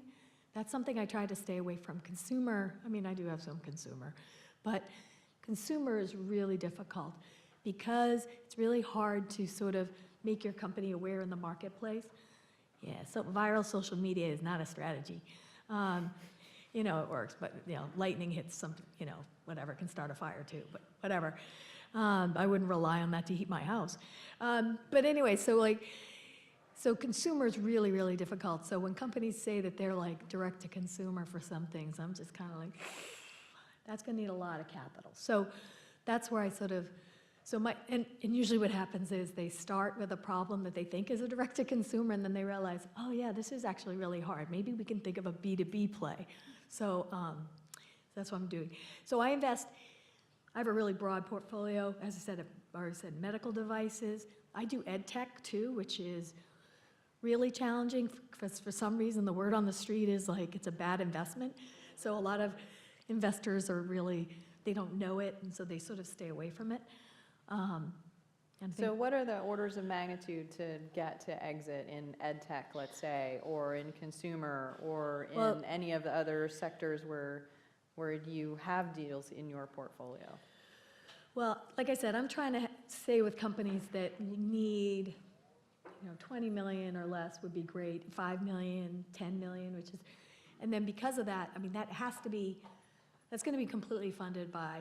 That's something I try to stay away from. Consumer, I do have some consumer, but consumer is really difficult because it's really hard to sort of make your company aware in the marketplace. Yeah, so viral social media is not a strategy. It works, but lightning hits something, whatever, can start a fire too, but whatever. I wouldn't rely on that to heat my house. But anyway, so consumer is really, really difficult. So when companies say that they're like direct to consumer for some things, I'm just kind of like, that's going to need a lot of capital. So that's where I sort of, and usually what happens is they start with a problem that they think is a direct to consumer, and then they realize, oh yeah, this is actually really hard. Maybe we can think of a B2B play. So that's what I'm doing. So I have a really broad portfolio. As I said, I've already said medical devices. I do ed tech too, which is really challenging because for some reason the word on the street is like it's a bad investment. So a lot of investors they don't know it, and so they sort of stay away from it. So what are the orders of magnitude to get to exit in ed tech, let's say, or in consumer, or in any of the other sectors where you have deals in your portfolio? Well, like I said, I'm trying to stay with companies that need, 20 million or less would be great, 5 million, 10 million, and then because of that, that's going to be completely funded by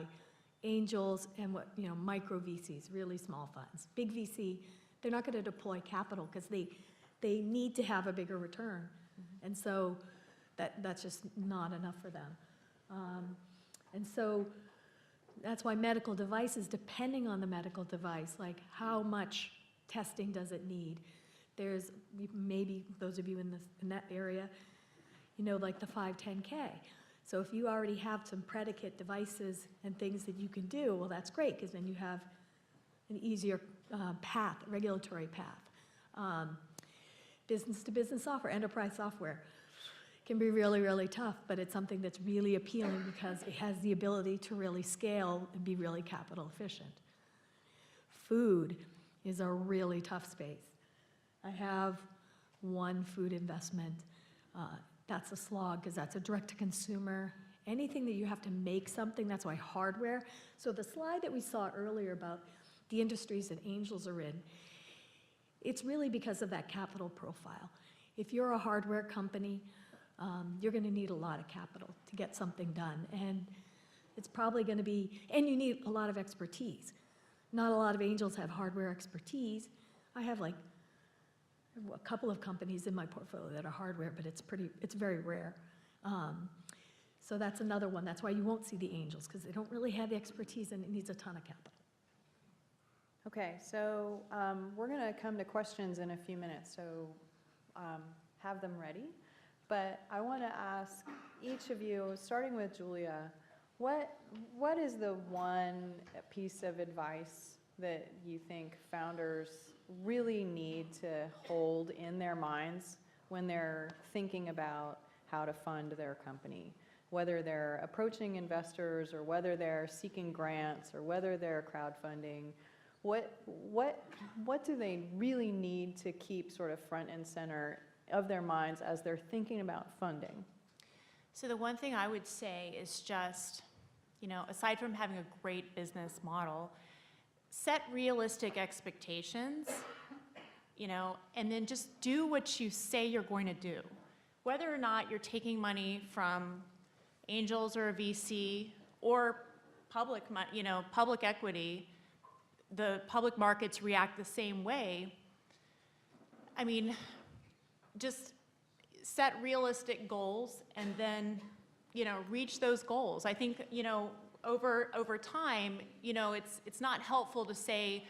angels and micro VCs, really small funds. Big VC, they're not going to deploy capital because they they need to have a bigger return. And so that's just not enough for them. And so that's why medical devices, depending on the medical device, like how much testing does it need? There's maybe those of you in that area, you know, like the 510K. So if you already have some predicate devices and things that you can do, well, that's great, because then you have an easier path, regulatory path. Business-to-business software, enterprise software can be really, really tough, but it's something that's really appealing because it has the ability to really scale and be really capital efficient. Food is a really tough space. I have one food investment. That's a slog because that's a direct-to-consumer. Anything that you have to make something, that's why hardware. So the slide that we saw earlier about the industries that angels are in, it's really because of that capital profile. If you're a hardware company, you're going to need a lot of capital to get something done. And it's probably going to be, and you need a lot of expertise. Not a lot of angels have hardware expertise. I have like a couple of companies in my portfolio that are hardware, but it's very rare. So that's another one. That's why you won't see the angels, because they don't really have the expertise and it needs a ton of capital. Okay, so we're going to come to questions in a few minutes, so have them ready. But I want to ask each of you, starting with Julia, what is the one piece of advice that you think founders really need to hold in their minds when they're thinking about how to fund their company? Whether they're approaching investors or whether they're seeking grants or whether they're crowdfunding, what do they really need to keep sort of front and center of their minds as they're thinking about funding? So the one thing I would say is just, you know, aside from having a great business model, set realistic expectations, you know, and then just do what you say you're going to do. Whether or not you're taking money from angels or a VC or public equity, the public markets react the same way. I mean, just set realistic goals and then, you know, reach those goals. I think, you know, over time, you know, it's not helpful to say,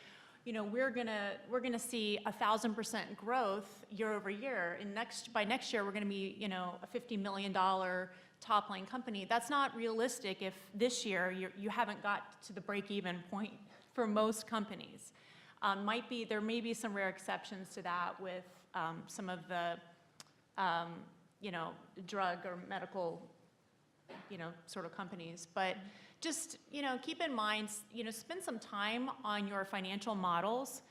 you know, we're gonna see 1,000% growth year over year, and by next year we're gonna be, you know, a $50 million top line company. That's not realistic if this year you haven't got to the break-even point for most companies. There may be some rare exceptions to that with some of the, you know, drug or medical, you know, sort of companies. But just, you know, keep in mind, you know, spend some time on your financial models,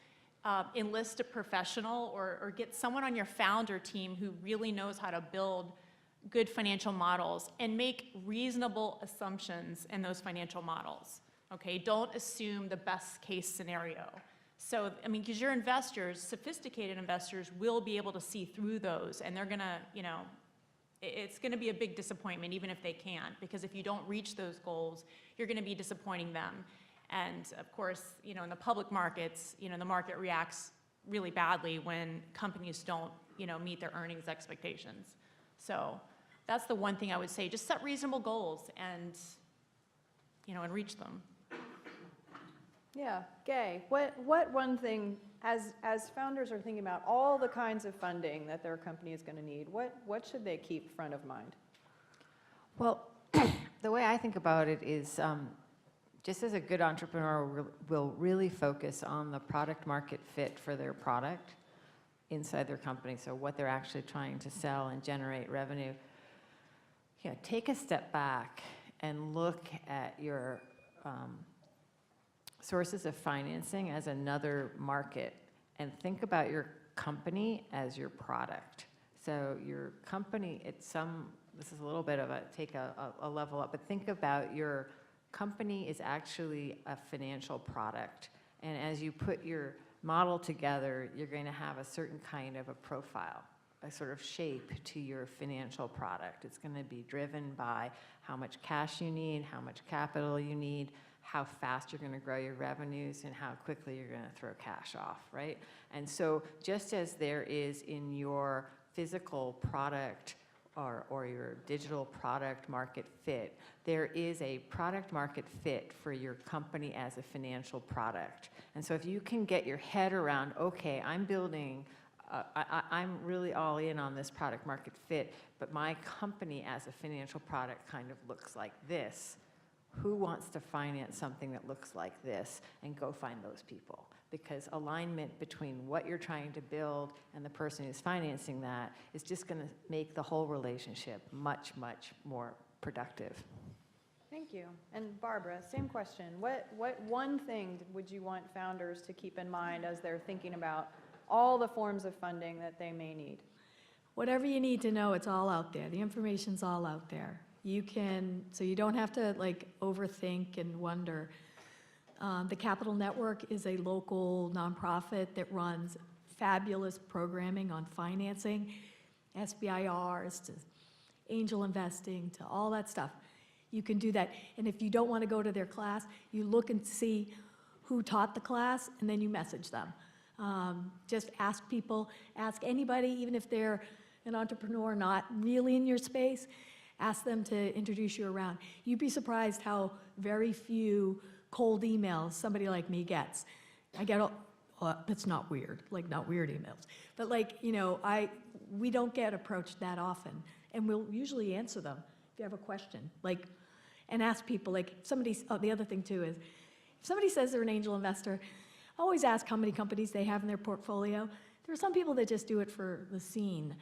enlist a professional or get someone on your founder team who really knows how to build good financial models and make reasonable assumptions in those financial models, okay? Don't assume the best case scenario. So, I mean, because your investors, sophisticated investors, will be able to see through those, and they're gonna, you know, it's gonna be a big disappointment even if they can't, because if you don't reach those goals, you're gonna be disappointing them. And of course, you know, in the public markets, you know, the market reacts really badly when companies don't, you know, meet their earnings expectations. So that's the one thing I would say, just set reasonable goals and, you know, and reach them. Yeah, Gay, what one thing, as founders are thinking about all the kinds of funding that their company is going to need, what should they keep front of mind? Well, the way I think about it is just as a good entrepreneur will really focus on the product market fit for their product inside their company, so what they're actually trying to sell and generate revenue. Yeah, take a step back and look at your sources of financing as another market and think about your company as your product. So your company, this is a little bit of take a level up, but think about your company is actually a financial product. And as you put your model together, you're going to have a certain kind of a profile, a sort of shape to your financial product. It's going to be driven by how much cash you need, how much capital you need, how fast you're going to grow your revenues and how quickly you're going to throw cash off, right? And so just as there is in your physical product or your digital product market fit, there is a product market fit for your company as a financial product. And so if you can get your head around, okay, I'm building, I'm really all in on this product market fit, but my company as a financial product kind of looks like this. Who wants to finance something that looks like this? And go find those people. Because alignment between what you're trying to build and the person who's financing that is just going to make the whole relationship much, much more productive. Thank you. And Barbara, same question. What one thing would you want founders to keep in mind as they're thinking about all the forms of funding that they may need? Whatever you need to know, it's all out there. The information's all out there. So you don't have to like overthink and wonder. The Capital Network is a local nonprofit that runs fabulous programming on financing, SBIRs to angel investing to all that stuff. You can do that. And if you don't want to go to their class, you look and see who taught the class, and then you message them. Just ask people, ask anybody, even if they're an entrepreneur not really in your space, ask them to introduce you around. You'd be surprised how very few cold emails somebody like me gets. I get, that's not weird, like not weird emails. But like, we don't get approached that often. And we'll usually answer them if you have a question. Like, and ask people, like the other thing too is, if somebody says they're an angel investor, always ask how many companies they have in their portfolio. There are some people that just do it for the scene.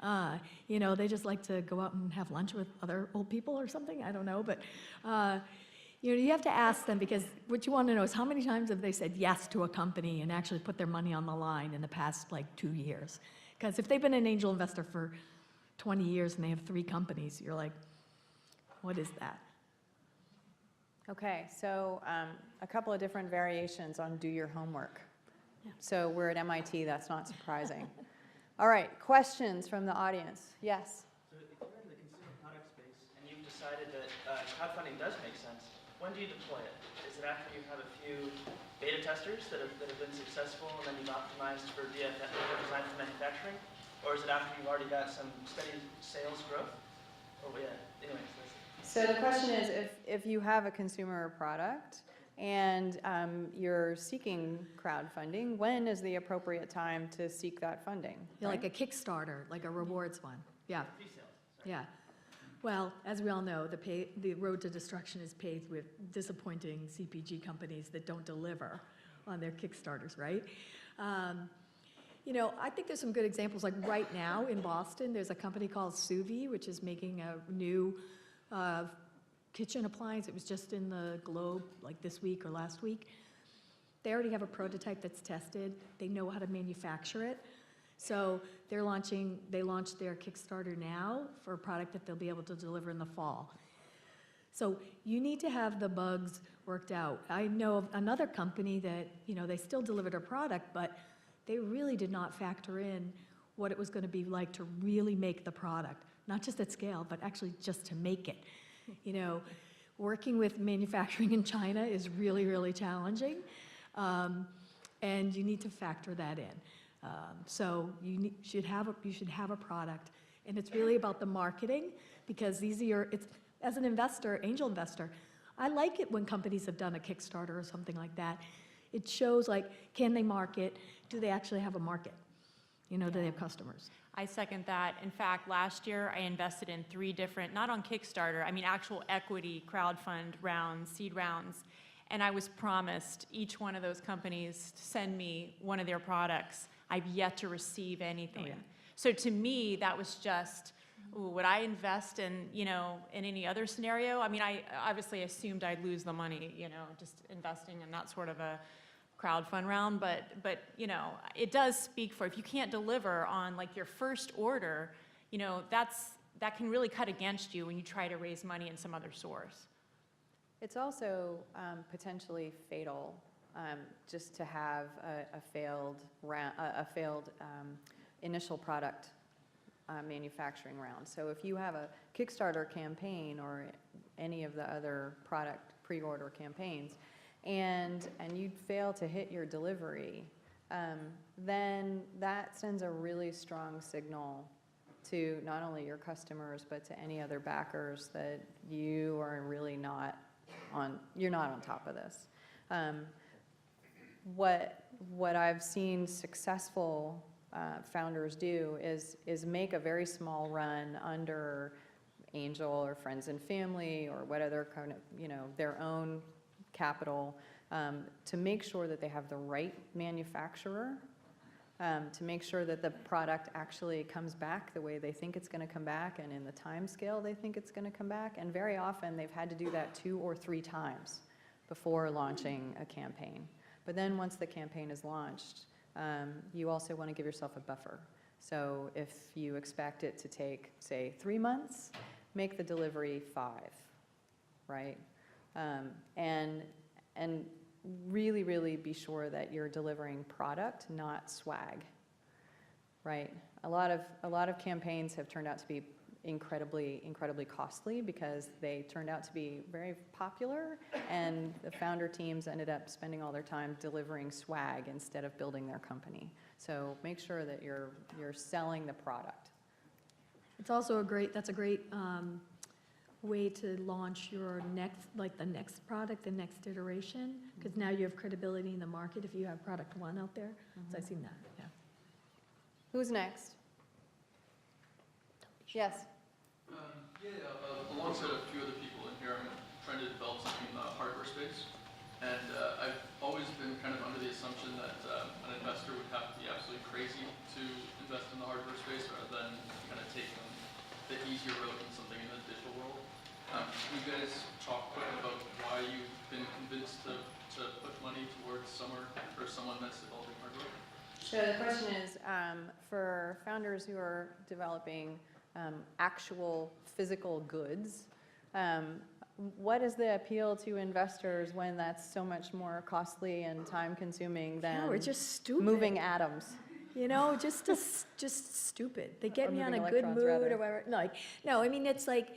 They just like to go out and have lunch with other old people or something, I don't know, but you have to ask them, because what you want to know is how many times have they said yes to a company and actually put their money on the line in the past 2 years. Because if they've been an angel investor for 20 years and they have 3 companies, you're like, what is that? Okay, so a couple of different variations on do your homework. Yeah. So we're at MIT, that's not surprising. All right, questions from the audience? Yes? So if you're in the consumer product space and you've decided that crowdfunding does make sense, when do you deploy it? Is it after you have a few beta testers that have been successful and then you've optimized for design for manufacturing? Or is it after you've already got some steady sales growth? Or anyways. So the question is, if you have a consumer product and you're seeking crowdfunding, when is the appropriate time to seek that funding? Yeah, right? like a Kickstarter, like a rewards one. Yeah. Pre-sales. Yeah. Well, as we all know, the road to destruction is paved with disappointing CPG companies that don't deliver on their Kickstarters, right? I think there's some good examples. Like right now in Boston, there's a company called Suvi, which is making a new kitchen appliance. It was just in the Globe like this week or last week. They already have a prototype that's tested. They know how to manufacture it. So they launched their Kickstarter now for a product that they'll be able to deliver in the fall. So you need to have the bugs worked out. I know of another company that, they still delivered a product, but they really did not factor in what it was going to be like to really make the product, not just at scale, but actually just to make it. Working with manufacturing in China is really, really challenging, and you need to factor that in. So you should have a product, and it's really about the marketing, because as an investor, angel investor, I like it when companies have done a Kickstarter or something like that. It shows can they market? Do they actually have a market? Do they have customers? I second that. In fact, last year I invested in 3 different, not on Kickstarter, actual equity crowdfund rounds, seed rounds. And I was promised each one of those companies to send me one of their products. I've yet to receive anything. Oh, yeah. So to me, that was just, would I invest in, in any other scenario? I obviously assumed I'd lose the money, just investing in that sort of a crowdfund round, but it does speak for, if you can't deliver on your first order, that can really cut against you when you try to raise money in some other source. It's also potentially fatal just to have a failed initial product manufacturing round. So if you have a Kickstarter campaign or any of the other product pre-order campaigns, and you fail to hit your delivery, then that sends a really strong signal to not only your customers, but to any other backers that you are really not on, you're not on top of this. What I've seen successful founders do is make a very small run under angel or friends and family or what other kind of, their own capital, to make sure that they have the right manufacturer, to make sure that the product actually comes back the way they think it's going to come back and in the time scale they think it's going to come back. And very often they've had to do that 2 or 3 times before launching a campaign. But then once the campaign is launched, you also want to give yourself a buffer. So if you expect it to take, say, 3 months, make the delivery 5, right? And really, really be sure that you're delivering product, not swag, right? A lot of campaigns have turned out to be incredibly costly because they turned out to be very popular, and the founder teams ended up spending all their time delivering swag instead of building their company. So make sure that you're selling the product. It's also that's a great way to launch your the next product, the next iteration, because now you have credibility in the market if you have product 1 out there. So I've seen that, yeah. Who's next? Yes. Alongside a few other people in here, I'm trying to develop something in the hardware space. And I've always been kind of under the assumption that an investor would have to be absolutely crazy to invest in the hardware space rather than kind of take the easier road in something in the digital world. Can you guys talk quick about why you've been convinced to put money towards someone that's developing hardware? So the question is, for founders who are developing actual physical goods, what is the appeal to investors when that's so much more costly and time-consuming than We're just stupid. moving atoms? Just stupid. They get Or me on a moving good electrons, mood rather. or whatever. No, I mean, it's like,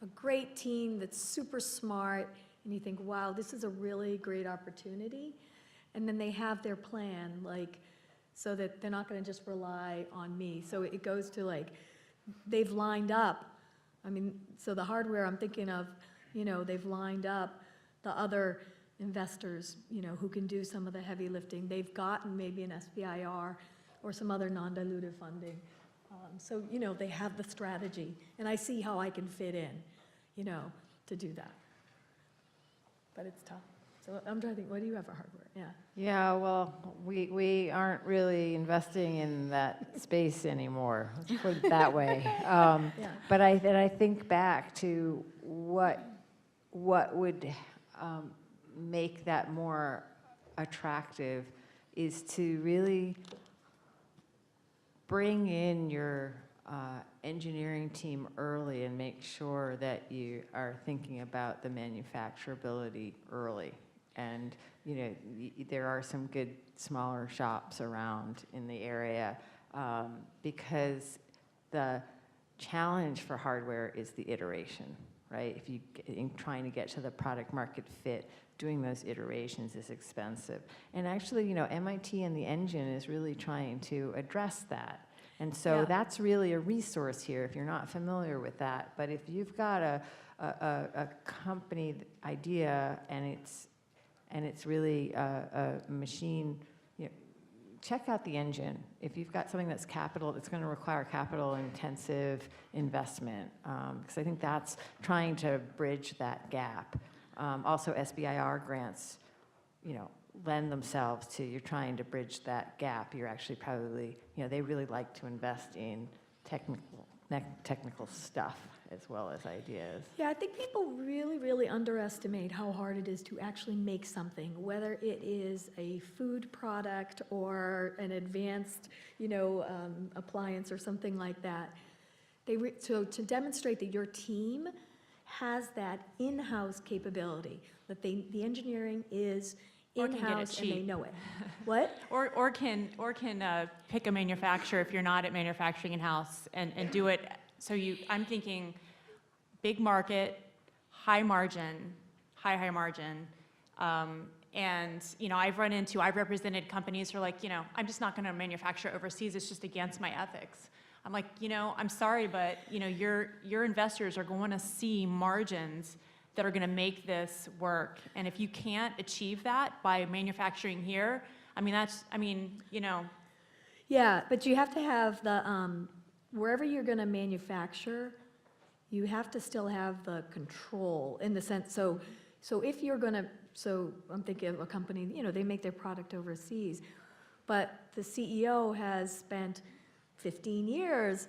a great team that's super smart, and you think, wow, this is a really great opportunity. And then they have their plan, so that they're not going to just rely on me. So it goes to they've lined up. I mean, so the hardware I'm thinking of, they've lined up the other investors, who can do some of the heavy lifting. They've gotten maybe an SBIR or some other non-dilutive funding. So, they have the strategy, and I see how I can fit in, to do that. But it's tough. So I'm trying to think, what do you have for hardware? Yeah. Yeah, well, we aren't really investing in that space anymore, let's put it that way. But I think back to what would make that more attractive is to really bring in your engineering team early and make sure that you are thinking about the manufacturability early. And there are some good smaller shops around in the area, because the challenge for hardware is the iteration, right? If you in trying to get to the product market fit, doing those iterations is expensive. And actually, MIT and the engine is really trying to address that. And so that's really a resource here if you're not familiar with that. But if you've got a company idea and it's really a machine, check out the engine. If you've got something that's going to require capital-intensive investment, because I think that's trying to bridge that gap. Also, SBIR grants, lend themselves to you're trying to bridge that gap. You're actually probably, they really like to invest in technical stuff as well as ideas. Yeah, I think people really, really underestimate how hard it is to actually make something, whether it is a food product or an advanced, appliance or something like that. So to demonstrate that your team has that in-house capability, that the engineering is Or can get it in-house and they cheap. know it. What? Or can pick a manufacturer if you're not at manufacturing in-house and do it. So I'm thinking big market, high margin, high margin. And, you know, I've represented companies who are like, you know, I'm just not going to manufacture overseas. It's just against my ethics. I'm like, you know, I'm sorry, but, you know, your investors are going to see margins that are going to make this work. And if you can't achieve that by manufacturing here, I mean, you know. Yeah, but you have to have the, wherever you're going to manufacture, you have to still have the control in the sense, so if you're going to, so I'm thinking of a company, you know, they make their product overseas, but the CEO has spent 15 years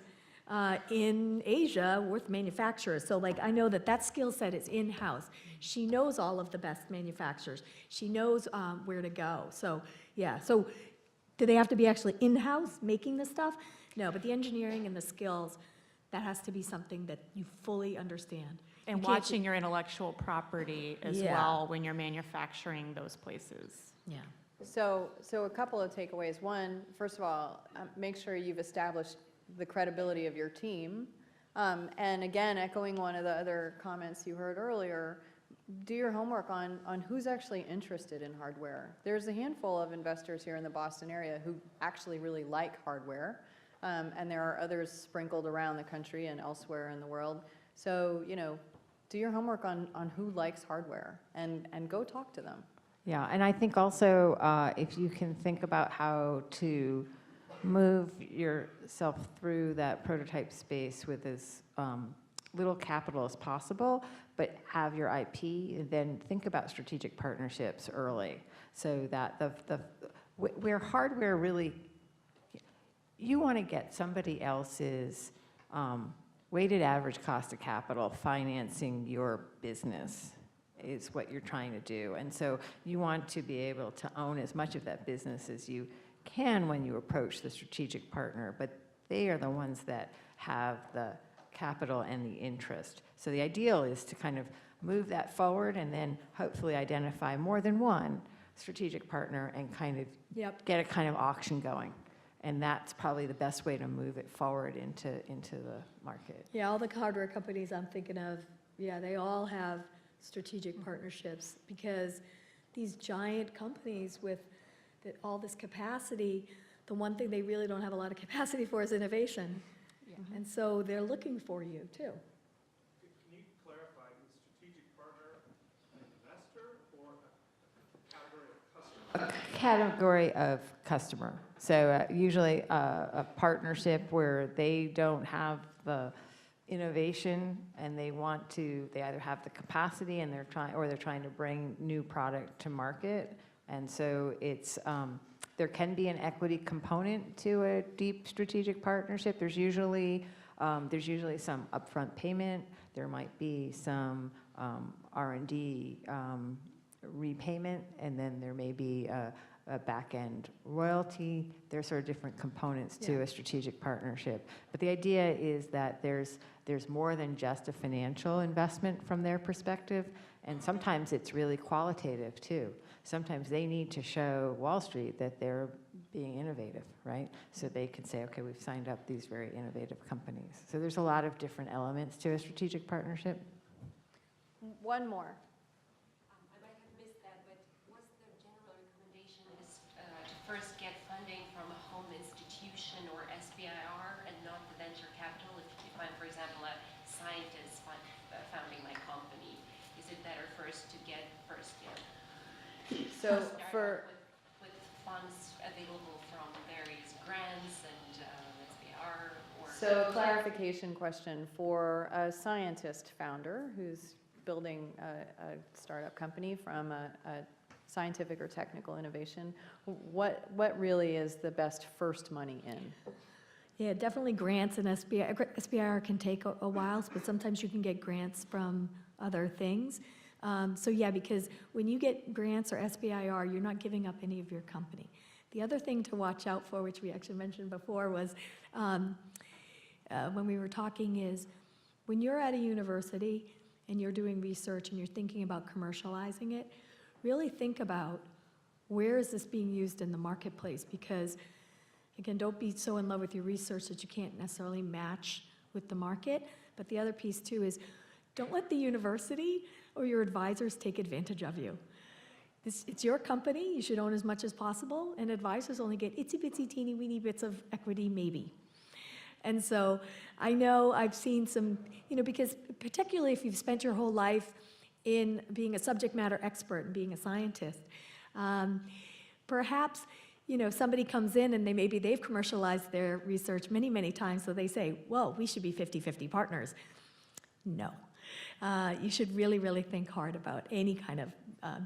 in Asia with manufacturers. So like, I know that skill set is in-house. She knows all of the best manufacturers. She knows where to go. So yeah, so do they have to be actually in-house making the stuff? No, but the engineering and the skills, that has to be something that you fully understand. And You can't watching your intellectual property as Yeah. well when you're manufacturing those places. Yeah. So a couple of takeaways. One, first of all, make sure you've established the credibility of your team. And again, echoing one of the other comments you heard earlier, do your homework on who's actually interested in hardware. There's a handful of investors here in the Boston area who actually really like hardware, and there are others sprinkled around the country and elsewhere in the world. So, you know, do your homework on who likes hardware and go talk to them. Yeah, and I think also if you can think about how to move yourself through that prototype space with as little capital as possible, but have your IP, then think about strategic partnerships early, so that where hardware really, you want to get somebody else's weighted average cost of capital financing your business is what you're trying to do. And so you want to be able to own as much of that business as you can when you approach the strategic partner, but they are the ones that have the capital and the interest. So the ideal is to kind of move that forward and then hopefully identify more than one strategic partner and kind of Yep. get a kind of auction going. And that's probably the best way to move it forward into the market. Yeah, all the hardware companies I'm thinking of, yeah, they all have strategic partnerships, because these giant companies with all this capacity, the one thing they really don't have a lot of capacity for is innovation. And so they're looking for you too. Can you clarify, is strategic partner an investor or a category of customer? A category of customer. So usually a partnership where they don't have the innovation and they either have the capacity and they're trying to bring new product to market. And so it's, there can be an equity component to a deep strategic partnership. There's usually some upfront payment. There might be some R&D repayment, and then there may be a back-end royalty. There's sort of different components to a strategic partnership. But the idea is that there's more than just a financial investment from their perspective, and sometimes it's really qualitative too. Sometimes they need to show Wall Street that they're being innovative, right? So they can say, okay, we've signed up these very innovative companies. So there's a lot of different elements to a strategic partnership. One more. I might have missed that, but what's the general recommendation is to first get funding from a home institution or SBIR and not the venture capital? If I'm, for example, a scientist founding my company, is it better first to get So start for with funds available from various grants and SBIR or? So a clarification question for a scientist founder who's building a startup company from a scientific or technical innovation. What really is the best first money in? Yeah, definitely grants and SBIR can take a while, but sometimes you can get grants from other things. So yeah, because when you get grants or SBIR, you're not giving up any of your company. The other thing to watch out for, which we actually mentioned before, was when we were talking, is when you're at a university and you're doing research and you're thinking about commercializing it, really think about where is this being used in the marketplace, because again, don't be so in love with your research that you can't necessarily match with the market. But the other piece too is, Don't let the university or your advisors take advantage of you. It's your company, you should own as much as possible, and advisors only get itsy-bitsy, teeny-weeny bits of equity, maybe. And so I know I've seen some, because particularly if you've spent your whole life in being a subject matter expert and being a scientist, perhaps, somebody comes in and maybe they've commercialized their research many, many times, so they say, well, we should be 50-50 partners. No. You should really, really think hard about any kind of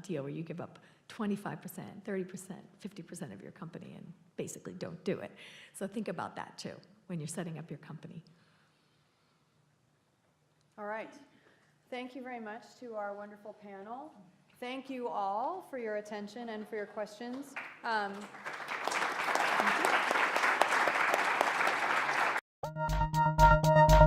deal where you give up 25%, 30%, 50% of your company and basically don't do it. So think about that too when you're setting up your company. All right. Thank you very much to our wonderful panel. Thank you all for your attention and for your questions. Thank you.